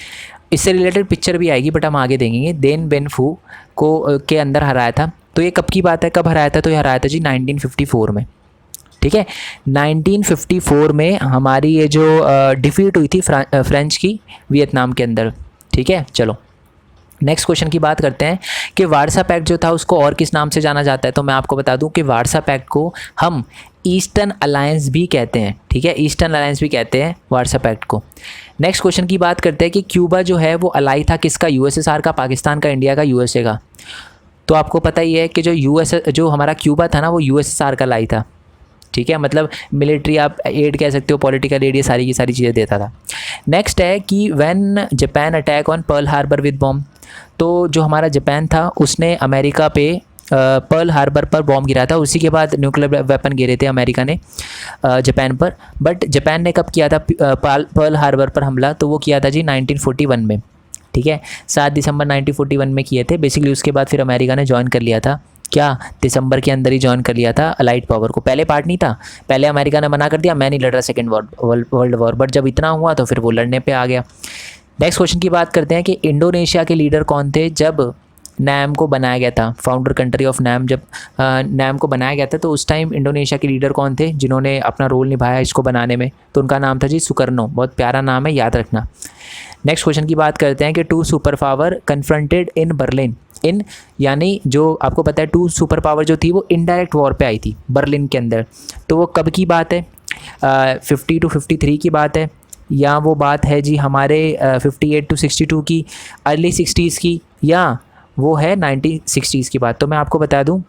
इससे रिलेटेड पिक्चर भी आएगी बट हम आगे देखेंगे। देन बिन फू को के अंदर हराया था। तो ये कब की बात है, कब हराया था? तो ये हराया था जी 1954 में। ठीक है, 1954 में हमारी ये जो डिफीट हुई थी फ्रेंच की वियतनाम के अंदर। ठीक है, चलो नेक्स्ट क्वेश्चन की बात करते हैं कि वारसा पैक्ट जो था उसको और किस नाम से जाना जाता है। तो मैं आपको बता दूं कि वारसा पैक्ट को हम ईस्टर्न अलायंस भी कहते हैं। ठीक है, ईस्टर्न अलायंस भी कहते हैं वारसा पैक्ट को। नेक्स्ट क्वेश्चन की बात करते हैं कि क्यूबा जो है वो अलाई था किसका? USSR का, पाकिस्तान का, इंडिया का, USA का। तो आपको पता ही है कि जो हमारा क्यूबा था ना वो USSR का अलाई था। ठीक है, मतलब मिलिट्री आप एड कह सकते हो, पॉलिटिकल एड, ये सारी की सारी चीज़ें देता था। नेक्स्ट है कि when Japan attack on Pearl Harbor with bomb. तो जो हमारा जापान था उसने अमेरिका पे पर्ल हार्बर पर बॉम्ब गिरा था, उसी के बाद न्यूक्लियर वेपन गिरे थे अमेरिका ने जापान पर। बट जापान ने कब किया था पर्ल हार्बर पर हमला? तो वो किया था जी 1941 में। ठीक है, 7 दिसंबर 1941 में किए थे बेसिकली। उसके बाद फिर अमेरिका ने ज्वाइन कर लिया था, क्या दिसंबर के अंदर ही ज्वाइन कर लिया था अलाइड पावर को। पहले पार्ट नहीं था, पहले अमेरिका ने मना कर दिया, मैं नहीं लड़ रहा सेकेंड वर्ल्ड वॉर, बट जब इतना हुआ तो फिर वो लड़ने पे आ गया। नेक्स्ट क्वेश्चन की बात करते हैं कि इंडोनेशिया के लीडर कौन थे जब नैम को बनाया गया था? फाउंडर कंट्री ऑफ नैम, जब नैम को बनाया गया था तो उस टाइम इंडोनेशिया के लीडर कौन थे जिन्होंने अपना रोल निभाया इसको बनाने में? तो उनका नाम था जी सुकर्नो। बहुत प्यारा नाम है, याद रखना। नेक्स्ट क्वेश्चन की बात करते हैं कि 2 super power confronted in Berlin. In यानी जो आपको पता है 2 सुपर पावर जो थी वो इनडायरेक्ट वॉर पे आई थी बर्लिन के अंदर। तो वो कब की बात है? 50 to 53 की बात है, या वो बात है जी हमारे 58 to 62 की, अर्ली 60s की, या वो है 1960s की बात? तो मैं आपको बता दूं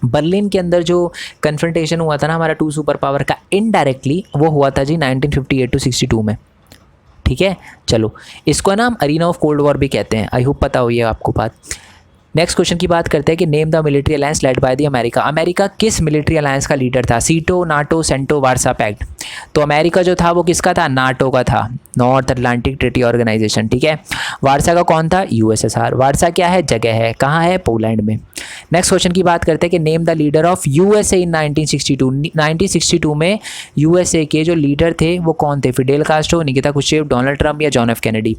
बर्लिन के अंदर जो कन्फ्रंटेशन हुआ था ना हमारा 2 सुपर पावर का, इनडायरेक्टली वो हुआ था जी 1958 to 62 में। ठीक है, चलो इसको ना हम अरीना ऑफ कोल्ड वॉर भी कहते हैं। आई होप पता हो ये आपको बात। नेक्स्ट क्वेश्चन की बात करते हैं कि name the military alliance led by the America. America किस मिलिट्री अलायंस का लीडर था? सीटो, नाटो, सेंटो, वारसा पैक्ट। तो अमेरिका जो था वो किसका था? नाटो का था। नॉर्थ अटलांटिक ट्रीटी ऑर्गेनाइजेशन, ठीक है। वारसा का कौन था? यूएसएसआर। वारसा क्या है? जगह है, कहाँ है? पोलैंड में। नेक्स्ट क्वेश्चन की बात करते हैं कि name the leader of USA in 1962। 1962 में यूएसए के जो लीडर थे वो कौन थे? Fidel Castro, Nikita Khrushchev, Donald Trump या जॉन एफ कैनेडी?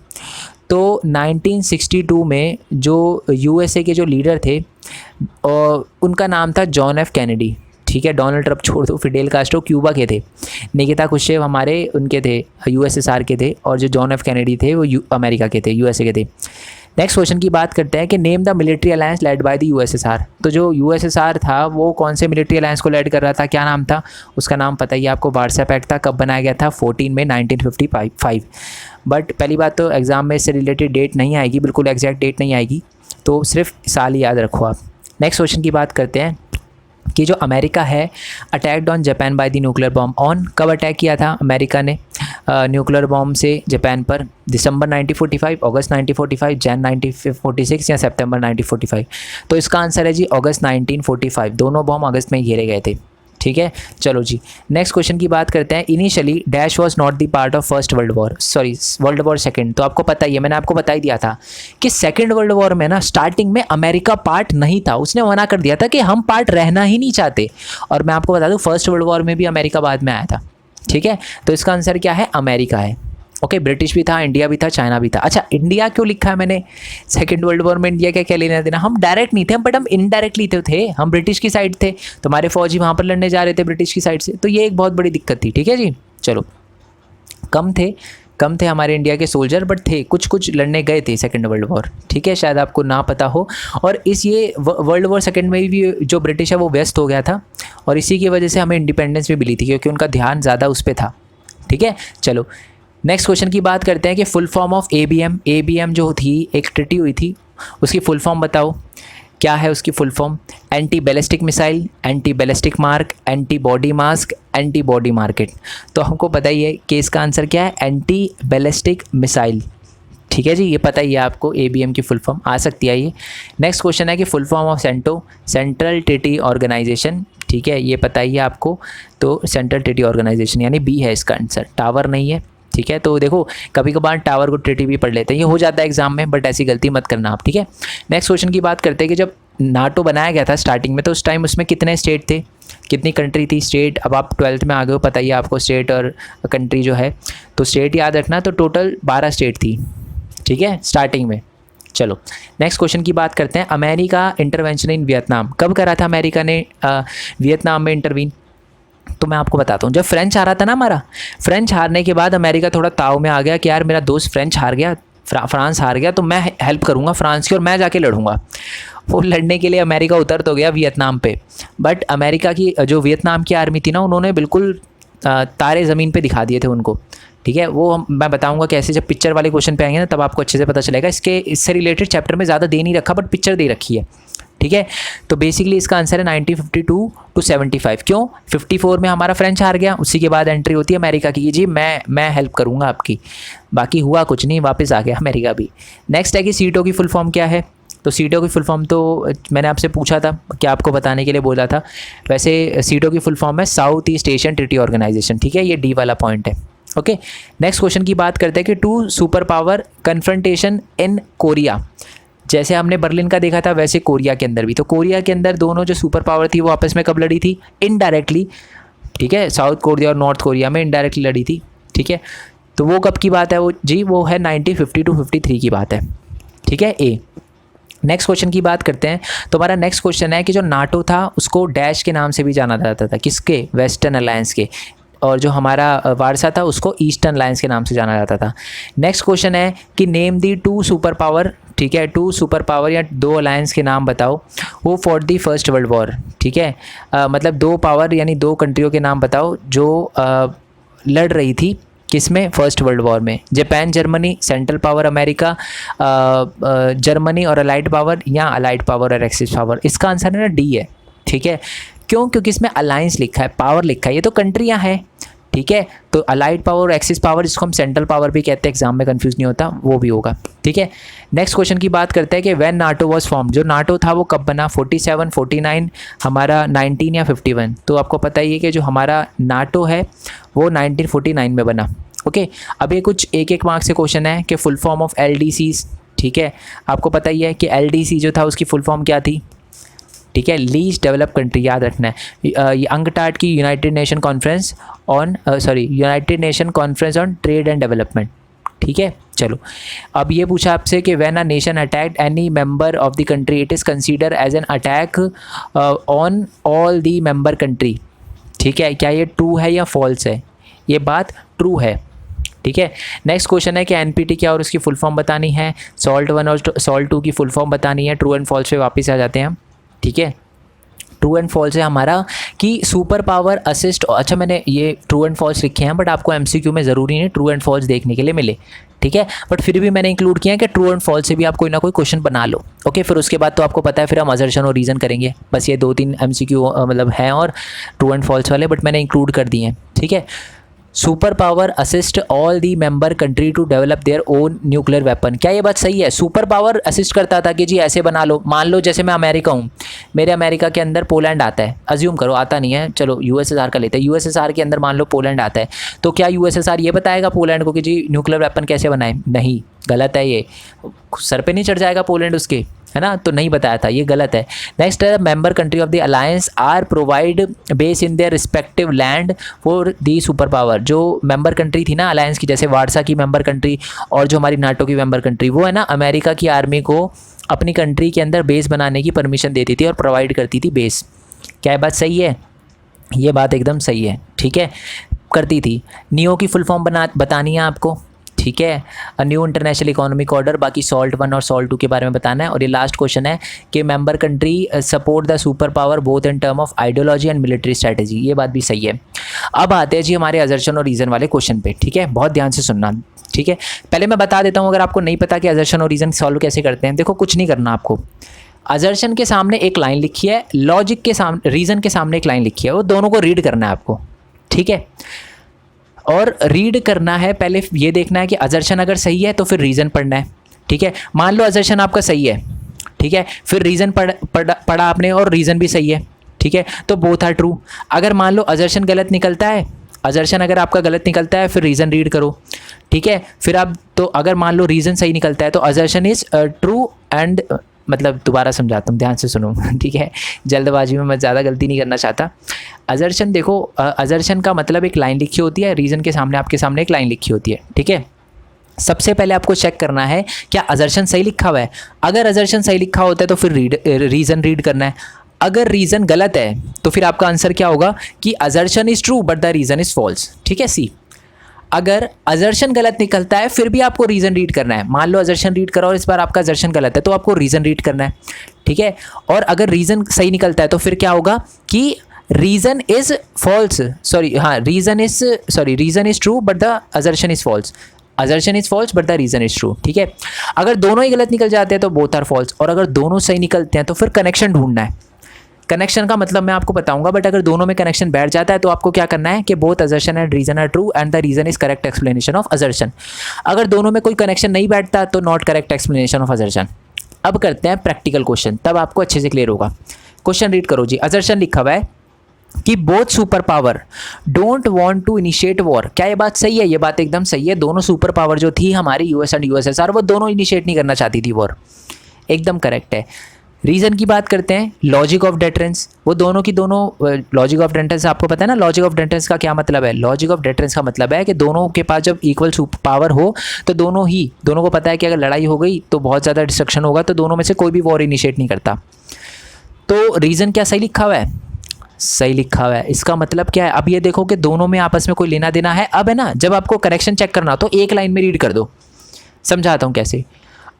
तो 1962 में जो यूएसए के जो लीडर थे उनका नाम था जॉन एफ कैनेडी, ठीक है। डोनाल्ड ट्रंप छोड़ दो, फिडेल कास्ट्रो क्यूबा के थे, निकिता खुश्चेव हमारे उनके थे यूएसएसआर के थे, और जो जॉन एफ कैनेडी थे वो अमेरिका के थे, यूएसए के थे। नेक्स्ट क्वेश्चन की बात करते हैं कि name the military alliance led by the USSR. तो जो यूएसएसआर था वो कौन से मिलिट्री अलायंस को लेड कर रहा था, क्या नाम था उसका? नाम पता ही है आपको, वारसा पैक्ट था। कब बनाया गया था? 14 मई 1955। बट पहली बात तो एग्जाम में इससे रिलेटेड डेट नहीं आएगी, बिल्कुल एग्जैक्ट डेट नहीं आएगी, तो सिर्फ साल ही याद रखो आप। नेक्स्ट क्वेश्चन की बात करते हैं कि जो अमेरिका है attacked on Japan by the nuclear bomb on, कब अटैक किया था अमेरिका ने न्यूक्लियर बॉम्ब से जापान पर? दिसंबर 1945, अगस्त 1945, जैन 1946 या सितंबर 1945? तो इसका आंसर है जी अगस्त 1945। दोनों बॉम्ब अगस्त में घेरे गए थे, ठीक है। चलो जी, नेक्स्ट क्वेश्चन की बात करते हैं। Initially dash was not the part of first world war, sorry world war second. तो आपको पता ही है, मैंने आपको बता ही दिया था कि सेकंड वर्ल्ड वॉर में ना स्टार्टिंग में अमेरिका पार्ट नहीं था, उसने मना कर दिया था कि हम पार्ट रहना ही नहीं चाहते। और मैं आपको बता दूं फर्स्ट वर्ल्ड वॉर में भी अमेरिका बाद में आया था, ठीक है। तो इसका आंसर क्या है? अमेरिका है। ओके, ब्रिटिश भी था, इंडिया भी था, चाइना भी था। अच्छा, इंडिया क्यों लिखा है मैंने? सेकंड वर्ल्ड वॉर में इंडिया क्या क्या लेना देना? हम डायरेक्ट नहीं थे, बट हम इनडायरेक्टली तो थे, हम ब्रिटिश की साइड थे, तो हमारे फौजी वहाँ पर लड़ने जा रहे थे ब्रिटिश की साइड से, तो ये एक बहुत बड़ी दिक्कत थी, ठीक है जी। चलो, कम थे हमारे इंडिया के सोल्जर, बट थे कुछ लड़ने गए थे सेकंड वर्ल्ड वॉर, ठीक है, शायद आपको ना पता हो। और इस ये वर्ल्ड वॉर सेकंड में भी जो ब्रिटिश है वो व्यस्त हो गया था, और इसी की वजह से हमें इंडिपेंडेंस भी मिली थी, क्योंकि उनका ध्यान ज़्यादा उस पर था, ठीक है। चलो, नेक्स्ट क्वेश्चन की बात करते हैं कि फुल फॉर्म ऑफ एबीएम जो थी एक ट्रिटी हुई थी, उसकी फुल फॉर्म बताओ, क्या है उसकी full form? Anti ballistic missile, anti ballistic mark, anti body mask, anti body market. तो हमको पता ही है कि इसका आंसर क्या है? एंटी बैलिस्टिक मिसाइल, ठीक है जी, ये पता ही है आपको, एबीएम की फुल फॉर्म आ सकती है ये। नेक्स्ट क्वेश्चन है कि full form of CENTO, central treaty organization, ठीक है, ये पता ही है आपको। तो सेंट्रल ट्रीटी ऑर्गेनाइजेशन यानी बी है इसका आंसर, टावर नहीं है, ठीक है। तो देखो कभी कभार टावर को ट्रीटी भी पढ़ लेते हैं, ये हो जाता है एग्जाम में, बट ऐसी गलती मत करना आप, ठीक है। नेक्स्ट क्वेश्चन की बात करते हैं कि जब नाटो बनाया गया था स्टार्टिंग में, तो उस टाइम उसमें कितने स्टेट थे, कितनी कंट्री थी? स्टेट, अब आप 12th में आ गए हो, पता ही है आपको स्टेट और कंट्री जो है, तो स्टेट याद रखना। तो टोटल 12 स्टेट थी, ठीक है, स्टार्टिंग में। चलो, नेक्स्ट क्वेश्चन की बात करते हैं। अमेरिका इंटरवेंशन इन वियतनाम, कब करा था अमेरिका ने वियतनाम में इंटरवीन? तो मैं आपको बताता हूँ, जब फ्रेंच हारा था ना हमारा, फ्रेंच हारने के बाद अमेरिका थोड़ा ताव में आ गया कि यार मेरा दोस्त फ्रेंच हार गया, फ्रांस हार गया, तो मैं हेल्प करूँगा फ्रांस की और मैं जाके लड़ूंगा। वो लड़ने के लिए अमेरिका उतर तो गया वियतनाम पे, बट अमेरिका की जो वियतनाम की आर्मी थी ना, उन्होंने बिल्कुल तारे ज़मीन पे दिखा दिए थे उनको, ठीक है। वो मैं बताऊंगा कैसे, जब पिक्चर वाले क्वेश्चन पे आएंगे ना तब आपको अच्छे से पता चलेगा। इससे रिलेटेड चैप्टर में ज़्यादा दे नहीं रखा, बट पिक्चर दे रखी है, ठीक है। तो बेसिकली इसका आंसर है 1952 टू 75। क्यों? 54 में हमारा फ्रेंच हार गया, उसी के बाद एंट्री होती है अमेरिका की, जी मैं हेल्प करूंगा आपकी। बाकी हुआ कुछ नहीं, वापस आ गया अमेरिका भी। नेक्स्ट है कि सीटो की फुल फॉर्म क्या है? तो सीटो की फुल फॉर्म तो मैंने आपसे पूछा था कि आपको बताने के लिए बोला था। वैसे सीटो की फुल फॉर्म है South East Asian treaty organization, ठीक है, ये डी वाला पॉइंट है। ओके, नेक्स्ट क्वेश्चन की बात करते हैं कि 2 super power confrontation in Korea. जैसे हमने बर्लिन का देखा था वैसे कोरिया के अंदर भी, तो कोरिया के अंदर दोनों जो सुपर पावर थी वो आपस में कब लड़ी थी? इनडायरेक्टली, ठीक है, साउथ कोरिया और नॉर्थ कोरिया में इनडायरेक्टली लड़ी थी, ठीक है। तो वो कब की बात है? वो जी वो है 1950 टू 53 की बात है, ठीक है, ए। नेक्स्ट क्वेश्चन की बात करते हैं। तो हमारा नेक्स्ट क्वेश्चन है कि जो नाटो था उसको डैश के नाम से भी जाना जाता था, किसके? वेस्टर्न अलायंस के। और जो हमारा वारसा था उसको ईस्टर्न अलायंस के नाम से जाना जाता था। नेक्स्ट क्वेश्चन है कि नेम दी 2 सुपर पावर, ठीक है, 2 सुपर पावर या 2 अलायंस के नाम बताओ वो for the first world war, ठीक है। मतलब 2 पावर यानी 2 कंट्रियों के नाम बताओ जो लड़ रही थी किसमें? फर्स्ट वर्ल्ड वॉर में। Japan, Germany, central power America, Germany और अलाइड पावर, या अलाइड पावर और एक्सिस पावर। इसका आंसर है ना डी है, ठीक है। क्यों? क्योंकि इसमें अलायंस लिखा है, पावर लिखा है, ये तो कंट्रियां हैं, ठीक है। तो अलाइड पावर और एक्सिस पावर, जिसको हम सेंट्रल पावर भी कहते हैं, एग्जाम में कंफ्यूज नहीं होता, वो भी होगा, ठीक है। नेक्स्ट क्वेश्चन की बात करते हैं कि व्हेन नाटो वाज फॉर्म, जो नाटो था वो कब बना? 47, 49, हमारा 19 या 51। तो आपको पता ही है कि जो हमारा नाटो है वो 1949 में बना, ओके, अब ये कुछ एक एक मार्क्स से क्वेश्चन है कि फुल फॉर्म ऑफ LDCs, ठीक है, आपको पता ही है कि LDC जो था उसकी फुल फॉर्म क्या थी, ठीक है, लीस्ट डेवलप कंट्री, याद रखना है। ये अंगटाट की United Nation conference on United Nation conference on trade and development, ठीक है। चलो, अब ये पूछा आपसे कि when a nation attacked any member of the country it is consider as an attack on all the member country, ठीक है, क्या ये ट्रू है या फॉल्स है? ये बात ट्रू है, ठीक है। नेक्स्ट क्वेश्चन है कि NPT क्या और उसकी फुल फॉर्म बतानी है, SALT 1 और SALT 2 की फुल फॉर्म बतानी है। ट्रू एंड फॉल्स पे वापस आ जाते हैं हम, ठीक है। ट्रू एंड फॉल्स है हमारा कि सुपर पावर असिस्ट, अच्छा मैंने ये ट्रू एंड फॉल्स लिखे हैं बट आपको MCQ में ज़रूरी नहीं ट्रू एंड फॉल्स देखने के लिए मिले, ठीक है, बट फिर भी मैंने इंक्लूड किया है कि ट्रू एंड फॉल्स से भी आप कोई ना कोई क्वेश्चन बना लो। ओके, फिर उसके बाद तो आपको पता है फिर हम असर्शन और रीज़न करेंगे, बस ये 2-3 MCQ मतलब हैं और ट्रू एंड फॉल्स वाले, बट मैंने इंक्लूड कर दिए हैं, ठीक है। Super power assist all the member country to develop their own nuclear weapon, क्या ये बात सही है? सुपर पावर असिस्ट करता था कि जी ऐसे बना लो, मान लो जैसे मैं अमेरिका हूँ, मेरे अमेरिका के अंदर पोलैंड आता है, अज्यूम करो आता नहीं है, चलो USSR का लेते हैं, USSR के अंदर मान लो पोलैंड आता है, तो क्या USSR ये बताएगा पोलैंड को कि जी न्यूक्लियर वेपन कैसे बनाए? नहीं, गलत है, ये सर पे नहीं चढ़ जाएगा पोलैंड उसके, है ना, तो नहीं बताया था, ये गलत है। नेक्स्ट है member country of the alliance are provide base in their respective land for the super power, जो मेंबर कंट्री थी ना अलायंस की, जैसे वार्सा की मेंबर कंट्री और जो हमारी नाटो की मेंबर कंट्री, वो है ना अमेरिका की आर्मी को अपनी कंट्री के अंदर बेस बनाने की परमिशन देती थी और प्रोवाइड करती थी बेस। क्या ये बात सही है? ये बात एकदम सही है, ठीक है, करती थी। नियो की फुल फॉर्म बतानी है आपको, ठीक है, a new international economic order, बाकी SALT 1 और SALT 2 के बारे में बताना है। और ये लास्ट क्वेश्चन है कि member country support the super power both in term of ideology and military strategy, ये बात भी सही है। अब आते हैं जी हमारे असर्शन और रीज़न वाले क्वेश्चन पे, ठीक है, बहुत ध्यान से सुनना, ठीक है। पहले मैं बता देता हूँ, अगर आपको नहीं पता कि असर्शन और रीज़न सॉल्व कैसे करते हैं, देखो कुछ नहीं करना आपको, असर्शन के सामने एक लाइन लिखी है, लॉजिक के सामने, रीज़न के सामने एक लाइन लिखी है, वो दोनों को रीड करना है आपको, ठीक है। और रीड करना है, पहले ये देखना है कि असर्शन अगर सही है तो फिर रीज़न पढ़ना है, ठीक है। मान लो असर्शन आपका सही है, ठीक है, फिर रीज़न पढ़ा आपने और रीज़न भी सही है, ठीक है, तो बोथ आर ट्रू। अगर मान लो असर्शन गलत निकलता है, असर्शन अगर आपका गलत निकलता है फिर रीज़न रीड करो, ठीक है, फिर आप तो अगर मान लो रीज़न सही निकलता है तो असर्शन इज़ ट्रू एंड, मतलब दोबारा समझाता हूँ, ध्यान से सुनो, ठीक है, जल्दबाजी में मैं ज़्यादा गलती नहीं करना चाहता। असर्शन देखो, असर्शन का मतलब एक लाइन लिखी होती है, रीज़न के सामने आपके सामने एक लाइन लिखी होती है, ठीक है। सबसे पहले आपको चेक करना है क्या असर्शन सही लिखा हुआ है। अगर असर्शन सही लिखा होता है तो फिर रीज़न रीड करना है। अगर रीज़न गलत है तो फिर आपका आंसर क्या होगा कि assertion is true but the reason is false, ठीक है, सी। अगर असर्शन गलत निकलता है फिर भी आपको रीज़न रीड करना है, मान लो असर्शन रीड करो और इस बार आपका असर्शन गलत है तो आपको रीज़न रीड करना है, ठीक है। और अगर रीज़न सही निकलता है तो फिर क्या होगा कि रीज़न इज़ फॉल्स, सॉरी हाँ, reason is true but the assertion is false, assertion is false but the reason is true, ठीक है। अगर दोनों ही गलत निकल जाते हैं तो बोथ आर फॉल्स, और अगर दोनों सही निकलते हैं तो फिर कनेक्शन ढूंढना है। कनेक्शन का मतलब मैं आपको बताऊंगा, बट अगर दोनों में कनेक्शन बैठ जाता है तो आपको क्या करना है कि both assertion and reason are true and the reason is correct explanation of assertion. अगर दोनों में कोई कनेक्शन नहीं बैठता तो not correct explanation of assertion. अब करते हैं प्रैक्टिकल क्वेश्चन, तब आपको अच्छे से क्लियर होगा। क्वेश्चन रीड करो जी। असर्शन लिखा हुआ है कि both super power don't want to initiate war, क्या ये बात सही है? ये बात एकदम सही है। दोनों सुपर पावर जो थी हमारी US एंड USSR, वो दोनों इनिशिएट नहीं करना चाहती थी वॉर, एकदम करेक्ट है। रीज़न की बात करते हैं, लॉजिक ऑफ डेटरेंस, वो दोनों की दोनों, लॉजिक ऑफ डेटरेंस आपको पता है ना, लॉजिक ऑफ डेटरेंस का क्या मतलब है? लॉजिक ऑफ डेटरेंस का मतलब है कि दोनों के पास जब इक्वल सुपर पावर हो तो दोनों को पता है कि अगर लड़ाई हो गई तो बहुत ज़्यादा डिस्ट्रक्शन होगा, तो दोनों में से कोई भी वॉर इनिशिएट नहीं करता। तो रीज़न क्या सही लिखा हुआ है? सही लिखा हुआ है। इसका मतलब क्या है? अब ये देखो कि दोनों में आपस में कोई लेना देना है। अब है ना, जब आपको करेक्शन चेक करना तो एक लाइन में रीड कर दो, समझाता हूँ कैसे।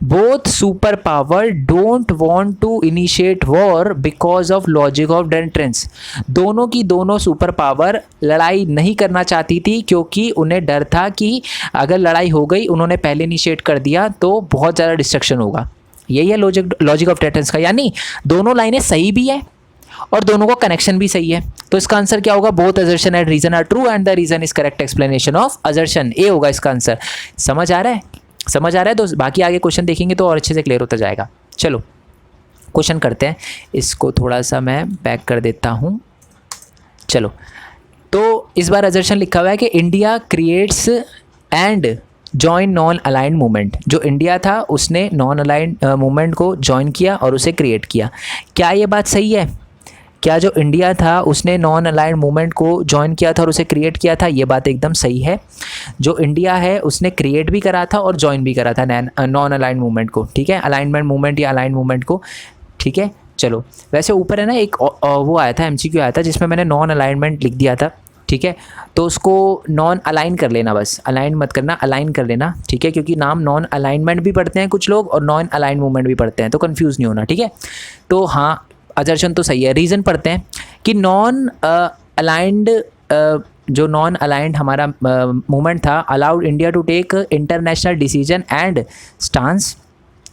Both super power don't want to initiate war because of logic of deterrence, दोनों की दोनों सुपर पावर लड़ाई नहीं करना चाहती थी क्योंकि उन्हें डर था कि अगर लड़ाई हो गई, उन्होंने पहले इनिशिएट कर दिया तो बहुत ज़्यादा डिस्ट्रक्शन होगा। यही है लॉजिक ऑफ डेटरेंस का, यानी दोनों लाइनें सही भी है और दोनों का कनेक्शन भी सही है। तो इसका आंसर क्या होगा? Both assertion and reason are true and the reason is correct explanation of assertion, A होगा इसका आंसर। समझ आ रहा है? समझ आ रहा है? तो बाकी आगे क्वेश्चन देखेंगे तो और अच्छे से क्लियर होता जाएगा। चलो क्वेश्चन करते हैं, इसको थोड़ा सा मैं बैक कर देता हूँ। चलो, तो इस बार असर्शन लिखा हुआ है कि India creates and join non aligned movement, जो इंडिया था उसने नॉन अलाइंड मूवमेंट को ज्वाइन किया और उसे क्रिएट किया। क्या ये बात सही है? क्या जो इंडिया था उसने नॉन अलाइंड मूवमेंट को ज्वाइन किया था और उसे क्रिएट किया था? ये बात एकदम सही है। जो इंडिया है उसने क्रिएट भी करा था और ज्वाइन भी करा था नॉन अलाइंड मूवमेंट को, ठीक है, अलाइनमेंट मूवमेंट या अलाइंड मूवमेंट को, ठीक है। चलो, वैसे ऊपर है ना एक वो आया था, MCQ आया था जिसमें मैंने नॉन अलाइनमेंट लिख दिया था, ठीक है, तो उसको नॉन अलाइन कर लेना, बस अलाइन मत करना, अलाइन कर लेना, ठीक है, क्योंकि नाम नॉन अलाइनमेंट भी पढ़ते हैं कुछ लोग और नॉन अलाइन मूवमेंट भी पढ़ते हैं, तो कंफ्यूज नहीं होना, ठीक है। तो हाँ, अजर्शन तो सही है। रीज़न पढ़ते हैं कि नॉन अलाइंड, जो नॉन अलाइंड हमारा मूवमेंट था, allowed India to take international decision and stance,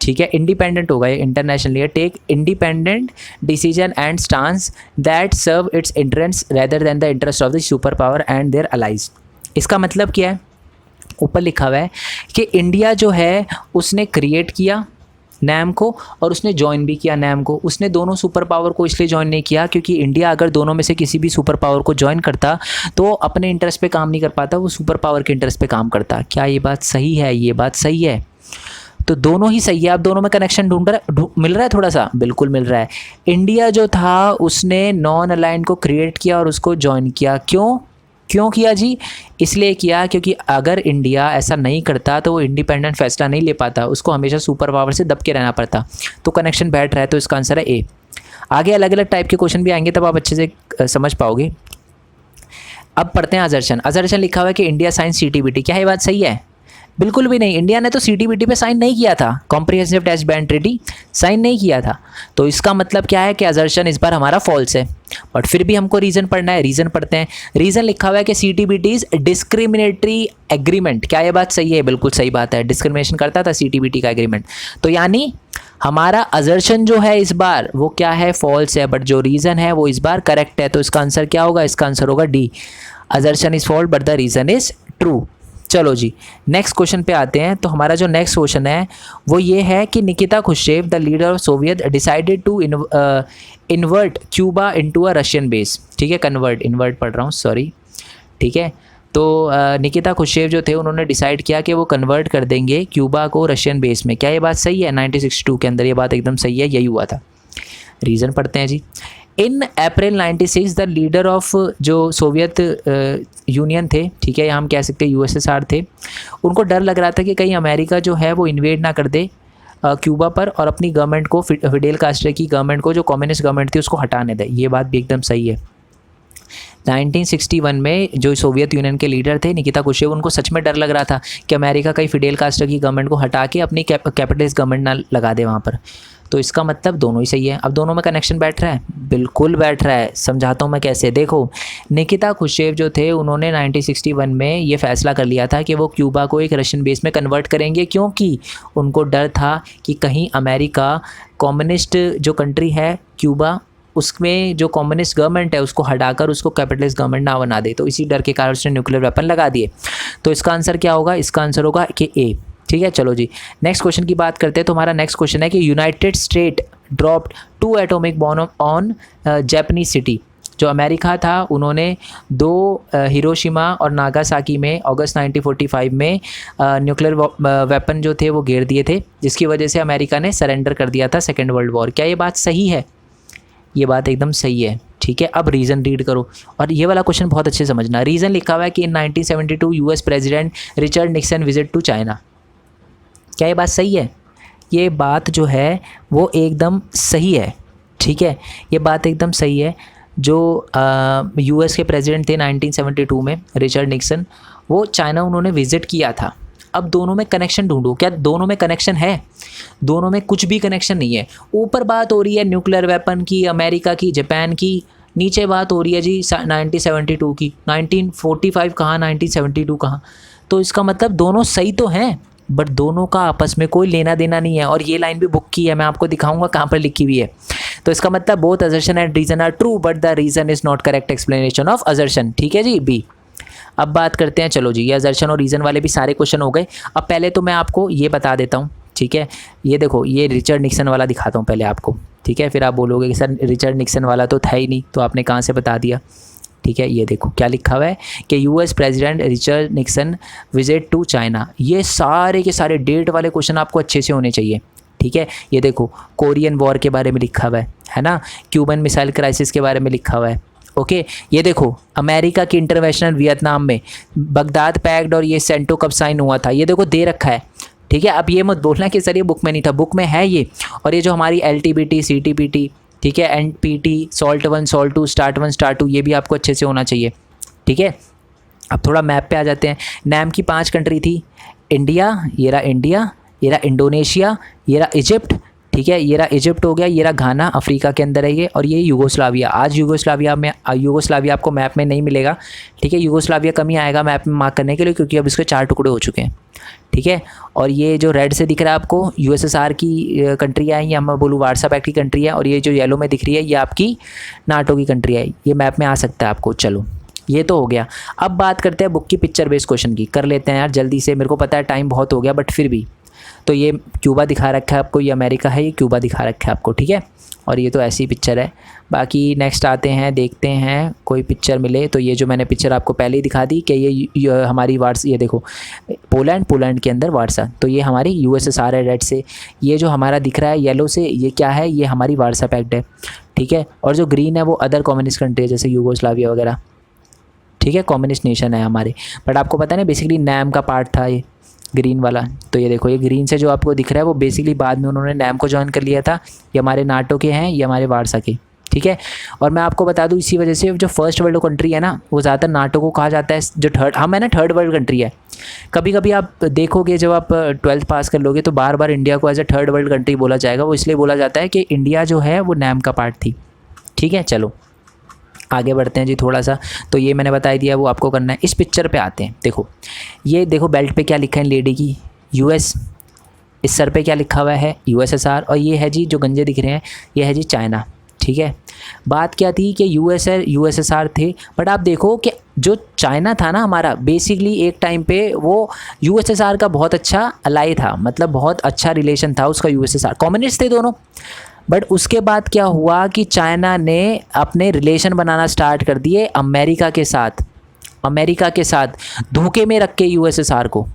ठीक है, इंडिपेंडेंट होगा ये, internationally take independent decision and stance that serve its interest rather than the interest of the super power and their allies. इसका मतलब क्या है? ऊपर लिखा हुआ है कि इंडिया जो है उसने क्रिएट किया नैम को और उसने ज्वाइन भी किया नैम को। उसने दोनों सुपर पावर को इसलिए ज्वाइन नहीं किया क्योंकि इंडिया अगर दोनों में से किसी भी सुपर पावर को ज्वाइन करता तो अपने इंटरेस्ट पे काम नहीं कर पाता, वो सुपर पावर के इंटरेस्ट पे काम करता। क्या ये बात सही है? ये बात सही है, तो दोनों ही सही है। आप दोनों में कनेक्शन मिल रहा है, थोड़ा सा, बिल्कुल मिल रहा है। इंडिया जो था उसने नॉन अलाइंड को क्रिएट किया और उसको ज्वाइन किया। क्यों किया जी? इसलिए किया क्योंकि अगर इंडिया ऐसा नहीं करता तो वो इंडिपेंडेंट फैसला नहीं ले पाता, उसको हमेशा सुपर पावर से दब के रहना पड़ता। तो कनेक्शन बैठ रहा है, तो इसका आंसर है ए। आगे अलग अलग टाइप के क्वेश्चन भी आएंगे, तब आप अच्छे से समझ पाओगे। अब पढ़ते हैं अजर्शन। अजर्शन लिखा हुआ है कि इंडिया साइन CTBT। क्या ये बात सही है? बिल्कुल भी नहीं। इंडिया ने तो CTBT पे साइन नहीं किया था, comprehensive test ban treaty sign नहीं किया था। तो इसका मतलब क्या है कि अजर्शन इस बार हमारा फॉल्स है। बट फिर भी हमको रीज़न पढ़ना है, रीज़न पढ़ते हैं। रीज़न लिखा हुआ है कि CTBT इज डिस्क्रिमिनेटरी एग्रीमेंट। क्या ये बात सही है? बिल्कुल सही बात है, डिस्क्रिमिनेशन करता था CTBT का एग्रीमेंट। तो यानी हमारा अजर्शन जो है इस बार वो क्या है? फॉल्स है। बट जो रीज़न है वो इस बार करेक्ट है। तो इसका आंसर क्या होगा? इसका आंसर होगा D, assertion is false but the reason is true. चलो जी, नेक्स्ट क्वेश्चन पे आते हैं। तो हमारा जो नेक्स्ट क्वेश्चन है वो ये है कि Nikita Khrushchev the leader of Soviet decided to invert Cuba into a Russian base. ठीक है, इन्वर्ट पढ़ रहा हूँ, सॉरी, ठीक है। तो निकिता खुश्चेव जो थे उन्होंने डिसाइड किया कि वो कन्वर्ट कर देंगे क्यूबा को रशियन बेस में। क्या ये बात सही है? 1962 के अंदर ये बात एकदम सही है, यही हुआ था। रीज़न पढ़ते हैं जी। इन अप्रैल 96 द लीडर ऑफ जो सोवियत यूनियन थे, ठीक है, या हम कह सकते हैं USSR थे, उनको डर लग रहा था कि कहीं अमेरिका जो है वो इन्वेड ना कर दे क्यूबा पर और अपनी गवर्नमेंट को, फिडेल कास्ट्रो की गवर्नमेंट को, जो कम्युनिस्ट गवर्नमेंट थी, उसको हटाने दे। ये बात भी एकदम सही है। 1961 में जो सोवियत यूनियन के लीडर थे निकिता खुश्चेव, उनको सच में डर लग रहा था कि अमेरिका कहीं फिडेल कास्ट्रो की गवर्नमेंट को हटा के अपनी कैपिटलिस्ट गवर्नमेंट ना लगा दे वहाँ पर। तो इसका मतलब दोनों ही सही है। अब दोनों में कनेक्शन बैठ रहा है, बिल्कुल बैठ रहा है। समझाता हूँ मैं कैसे। देखो, निकिता खुश्चेव जो थे उन्होंने 1961 में ये फैसला कर लिया था कि वो क्यूबा को एक रशियन बेस में कन्वर्ट करेंगे, क्योंकि उनको डर था कि कहीं अमेरिका कम्युनिस्ट जो कंट्री है क्यूबा, उसमें जो कम्युनिस्ट गवर्नमेंट है उसको हटाकर उसको कैपिटलिस्ट गवर्नमेंट ना बना दे। तो इसी डर के कारण उसने न्यूक्लियर वेपन लगा दिए। तो इसका आंसर क्या होगा? इसका आंसर होगा कि ए। ठीक है, चलो जी, नेक्स्ट क्वेश्चन की बात करते हैं। तो हमारा नेक्स्ट क्वेश्चन है कि United state dropped 2 atomic bomb on Japanese city. जो अमेरिका था उन्होंने 2 हिरोशिमा और नागासाकी में अगस्त 1945 में न्यूक्लियर वेपन जो थे वो गिर दिए थे, जिसकी वजह से अमेरिका ने सरेंडर कर दिया था सेकेंड वर्ल्ड वॉर। क्या ये बात सही है? ये बात एकदम सही है, ठीक है। अब रीज़न रीड करो, और ये वाला क्वेश्चन बहुत अच्छे समझना। रीज़न लिखा हुआ है कि in 1972 US president Richard Nixon visit to China. क्या ये बात सही है? ये बात जो है वो एकदम सही है, ठीक है, ये बात एकदम सही है। जो US के प्रेसिडेंट थे 1972 में, रिचर्ड निक्सन, वो चाइना उन्होंने विज़िट किया था। अब दोनों में कनेक्शन ढूंढो। क्या दोनों में कनेक्शन है? दोनों में कुछ भी कनेक्शन नहीं है। ऊपर बात हो रही है न्यूक्लियर वेपन की, अमेरिका की, जापान की, नीचे बात हो रही है जी 1972 की। 1945 कहाँ, 1972 कहाँ? तो इसका मतलब दोनों सही तो हैं, बट दोनों का आपस में कोई लेना देना नहीं है। और ये लाइन भी बुक की है, मैं आपको दिखाऊंगा कहाँ पर लिखी हुई है। तो इसका मतलब both assertion and reason are true but the reason is not correct explanation of assertion. ठीक है जी, बी। अब बात करते हैं, चलो जी, ये असर्शन और रीजन वाले भी सारे क्वेश्चन हो गए। अब पहले तो मैं आपको ये बता देता हूँ, ठीक है। ये देखो, ये रिचर्ड निक्सन वाला दिखाता हूँ पहले आपको, ठीक है। फिर आप बोलोगे कि सर रिचर्ड निक्सन वाला तो था ही नहीं, तो आपने कहाँ से बता दिया। ठीक है, ये देखो क्या लिखा हुआ है कि US president Richard Nixon visit to China. ये सारे के सारे डेट वाले क्वेश्चन आपको अच्छे से होने चाहिए, ठीक है। ये देखो कोरियन वॉर के बारे में लिखा हुआ है ना, क्यूबन मिसाइल क्राइसिस के बारे में लिखा हुआ है, ओके। ये देखो अमेरिका की इंटरवेंशन वियतनाम में, बगदाद पैक्ट और ये सेंटो कब साइन हुआ था, ये देखो दे रखा है, ठीक है। अब ये मत बोलना कि सर ये बुक में नहीं था, बुक में है ये। और ये जो हमारी LTPT CTPT, ठीक है, NPT, salt 1 salt 2 start 1 start 2, ये भी आपको अच्छे से होना चाहिए, ठीक है। अब थोड़ा मैप पे आ जाते हैं। नाम की 5 कंट्री थी, इंडिया, ये रहा इंडिया, ये रहा इंडोनेशिया, ये रहा इजिप्ट, ठीक है, ये रहा इजिप्ट हो गया, ये रहा घाना अफ्रीका के अंदर है ये, और ये यूगोस्लाविया। आज यूगोस्लाविया आपको मैप में नहीं मिलेगा, ठीक है। यूगोस्लाविया कम ही आएगा मैप में मार्क करने के लिए, क्योंकि अब इसके 4 टुकड़े हो चुके हैं, ठीक है। और ये जो रेड से दिख रहा है आपको USSR की कंट्री है, या मैं बोलूँ वार्सा पैक्ट की कंट्री है, और ये जो येलो में दिख रही है ये आपकी नाटो की कंट्री है। ये मैप में आ सकता है आपको। चलो ये तो हो गया। अब बात करते हैं बुक की पिक्चर बेस्ड क्वेश्चन की, कर लेते हैं यार जल्दी से, मेरे को पता है टाइम बहुत हो गया बट फिर भी। तो ये क्यूबा दिखा रखा है आपको, ये अमेरिका है, ये क्यूबा दिखा रखा है आपको, ठीक है। और ये तो ऐसी पिक्चर है। बाकी नेक्स्ट आते हैं, देखते हैं कोई पिक्चर मिले तो। ये जो मैंने पिक्चर आपको पहले ही दिखा दी कि ये हमारी वार्सा, ये देखो पोलैंड के अंदर वार्सा, तो ये हमारी USSR है रेड से। ये जो हमारा दिख रहा है येलो से, ये क्या है, ये हमारी वार्सा पैक्ट है, ठीक है। और जो ग्रीन है वो अदर कम्युनिस्ट कंट्री है, जैसे यूगोस्लाविया वगैरह, ठीक है, कम्युनिस्ट नेशन है हमारे। बट आपको पता है ना बेसिकली नैम का पार्ट था ये ग्रीन वाला। तो ये देखो ये ग्रीन से जो आपको दिख रहा है वो बेसिकली बाद में उन्होंने नैम को ज्वाइन कर लिया था। ये हमारे नाटो के हैं, ये हमारे वार्सा के, ठीक है। और मैं आपको बता दूं इसी वजह से जो फर्स्ट वर्ल्ड कंट्री है ना, वो ज़्यादातर नाटो को कहा जाता है, जो हम है ना थर्ड वर्ल्ड कंट्री है। कभी कभी आप देखोगे जब आप 12th पास कर लोगे तो बार बार इंडिया को as a third world country बोला जाएगा। वो इसलिए बोला जाता है कि इंडिया जो है वो नैम का पार्ट थी, ठीक है। चलो आगे बढ़ते हैं जी थोड़ा सा। तो ये मैंने बता दिया, वो आपको करना है। इस पिक्चर पे आते हैं। देखो ये देखो बेल्ट पे क्या लिखा है लेडी की, US। इस सर पे क्या लिखा हुआ है, USSR। और ये है जी जो गंजे दिख रहे हैं, ये है जी चाइना, ठीक है। बात क्या थी कि USSR थे, बट आप देखो कि जो चाइना था ना हमारा, बेसिकली एक टाइम पे वो USSR का बहुत अच्छा अलाई था, मतलब बहुत अच्छा रिलेशन था उसका USSR, कम्युनिस्ट थे दोनों। बट उसके बाद क्या हुआ कि चाइना ने अपने रिलेशन बनाना स्टार्ट कर दिए अमेरिका के साथ धोखे में रख के USSR को।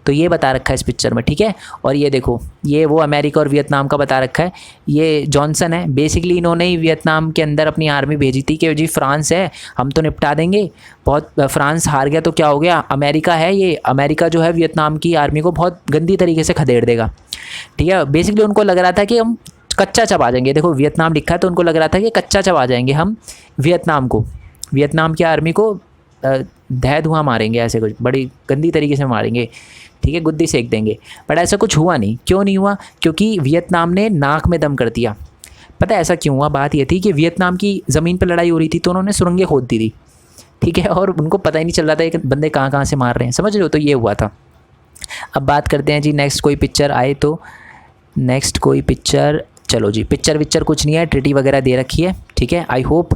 तो ये बता रखा है इस पिक्चर में, ठीक है। और ये देखो ये वो अमेरिका और वियतनाम का बता रखा है। ये जॉनसन है, बेसिकली इन्होंने ही वियतनाम के अंदर अपनी आर्मी भेजी थी कि जी फ्रांस है हम तो निपटा देंगे, बहुत फ्रांस हार गया तो क्या हो गया, अमेरिका है, ये अमेरिका जो है वियतनाम की आर्मी को बहुत गंदी तरीके से खदेड़ देगा, ठीक है। बेसिकली उनको लग रहा था कि हम कच्चा चबा जाएंगे। देखो वियतनाम लिखा है तो उनको लग रहा था कि कच्चा चबा जाएंगे हम वियतनाम की आर्मी को दह धुआं मारेंगे, ऐसे कुछ बड़ी गंदी तरीके से मारेंगे, ठीक है, गुद्दी सेक देंगे। बट ऐसा कुछ हुआ नहीं। क्यों नहीं हुआ? क्योंकि वियतनाम ने नाक में दम कर दिया। पता है ऐसा क्यों हुआ? बात ये थी कि वियतनाम की ज़मीन पर लड़ाई हो रही थी तो उन्होंने सुरंगें खोद दी थी, ठीक है, और उनको पता ही नहीं चल रहा था एक बंदे कहाँ कहाँ से मार रहे हैं, समझ रहे हो। तो ये हुआ था। अब बात करते हैं जी नेक्स्ट कोई पिक्चर आए तो। नेक्स्ट कोई पिक्चर, चलो जी पिक्चर कुछ नहीं है, ट्रिटी वगैरह दे रखी है, ठीक है। आई होप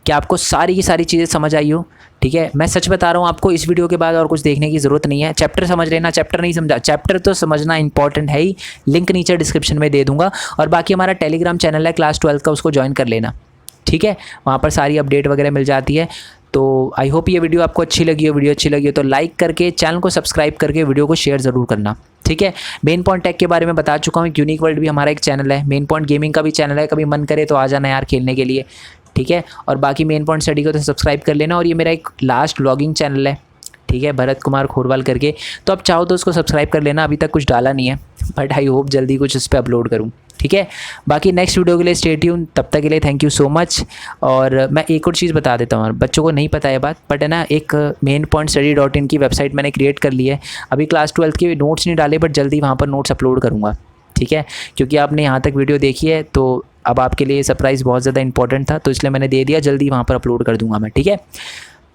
कि आपको सारी की सारी चीज़ें समझ आई हो, ठीक है। मैं सच बता रहा हूँ आपको, इस वीडियो के बाद और कुछ देखने की ज़रूरत नहीं है। चैप्टर समझ लेना, चैप्टर नहीं समझा, चैप्टर तो समझना इंपॉर्टेंट है ही। लिंक नीचे डिस्क्रिप्शन में दे दूंगा। और बाकी हमारा टेलीग्राम चैनल है क्लास 12 का, उसको ज्वाइन कर लेना, ठीक है। वहाँ पर सारी अपडेट वगैरह मिल जाती है। तो आई होप ये वीडियो आपको अच्छी लगी हो। वीडियो अच्छी लगी हो तो लाइक करके चैनल को सब्सक्राइब करके वीडियो को शेयर ज़रूर करना, ठीक है। मेन पॉइंट टेक के बारे में बता चुका हूँ। यूनिक वर्ल्ड भी हमारा एक चैनल है, मेन पॉइंट गेमिंग का भी चैनल है, कभी मन करे तो आ जाना यार खेलने के लिए, ठीक है। और बाकी मेन पॉइंट स्टडी को तो सब्सक्राइब कर लेना। और ये मेरा एक लास्ट व्लॉगिंग चैनल है, ठीक है, भरत कुमार खोरवाल करके, तो आप चाहो तो उसको सब्सक्राइब कर लेना। अभी तक कुछ डाला नहीं है बट आई होप जल्दी कुछ उस पर अपलोड करूँ, ठीक है। बाकी नेक्स्ट वीडियो के लिए स्टे ट्यून। तब तक के लिए थैंक यू सो मच। और मैं एक और चीज़ बता देता हूँ, बच्चों को नहीं पता है बात, बट है ना, एक mainpointstudy.in की वेबसाइट मैंने क्रिएट कर ली है। अभी क्लास 12 के नोट्स नहीं डाले बट जल्दी वहाँ पर नोट्स अपलोड करूँगा, ठीक है। क्योंकि आपने यहाँ तक वीडियो देखी है तो अब आपके लिए सरप्राइज़ बहुत ज़्यादा इंपॉर्टेंट था, तो इसलिए मैंने दे दिया, जल्दी वहाँ पर अपलोड कर दूँगा मैं, ठीक है।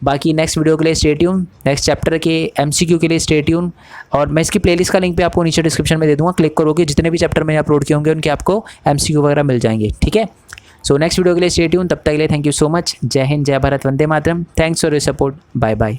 बाकी नेक्स्ट वीडियो के लिए स्टे ट्यून, नेक्स्ट चैप्टर के MCQ के लिए स्टे ट्यून। और मैं इसकी प्लेलिस्ट का लिंक भी आपको नीचे डिस्क्रिप्शन में दे दूँगा, क्लिक करोगे जितने भी चैप्टर मैंने अपलोड किए होंगे उनके आपको MCQ वगैरह मिल जाएंगे, ठीक है। सो नेक्स्ट वीडियो के लिए स्टे ट्यून। तब तक के लिए थैंक यू सो मच। जय हिंद, जय भारत, वंदे मातरम। Thanks for your support. Bye bye.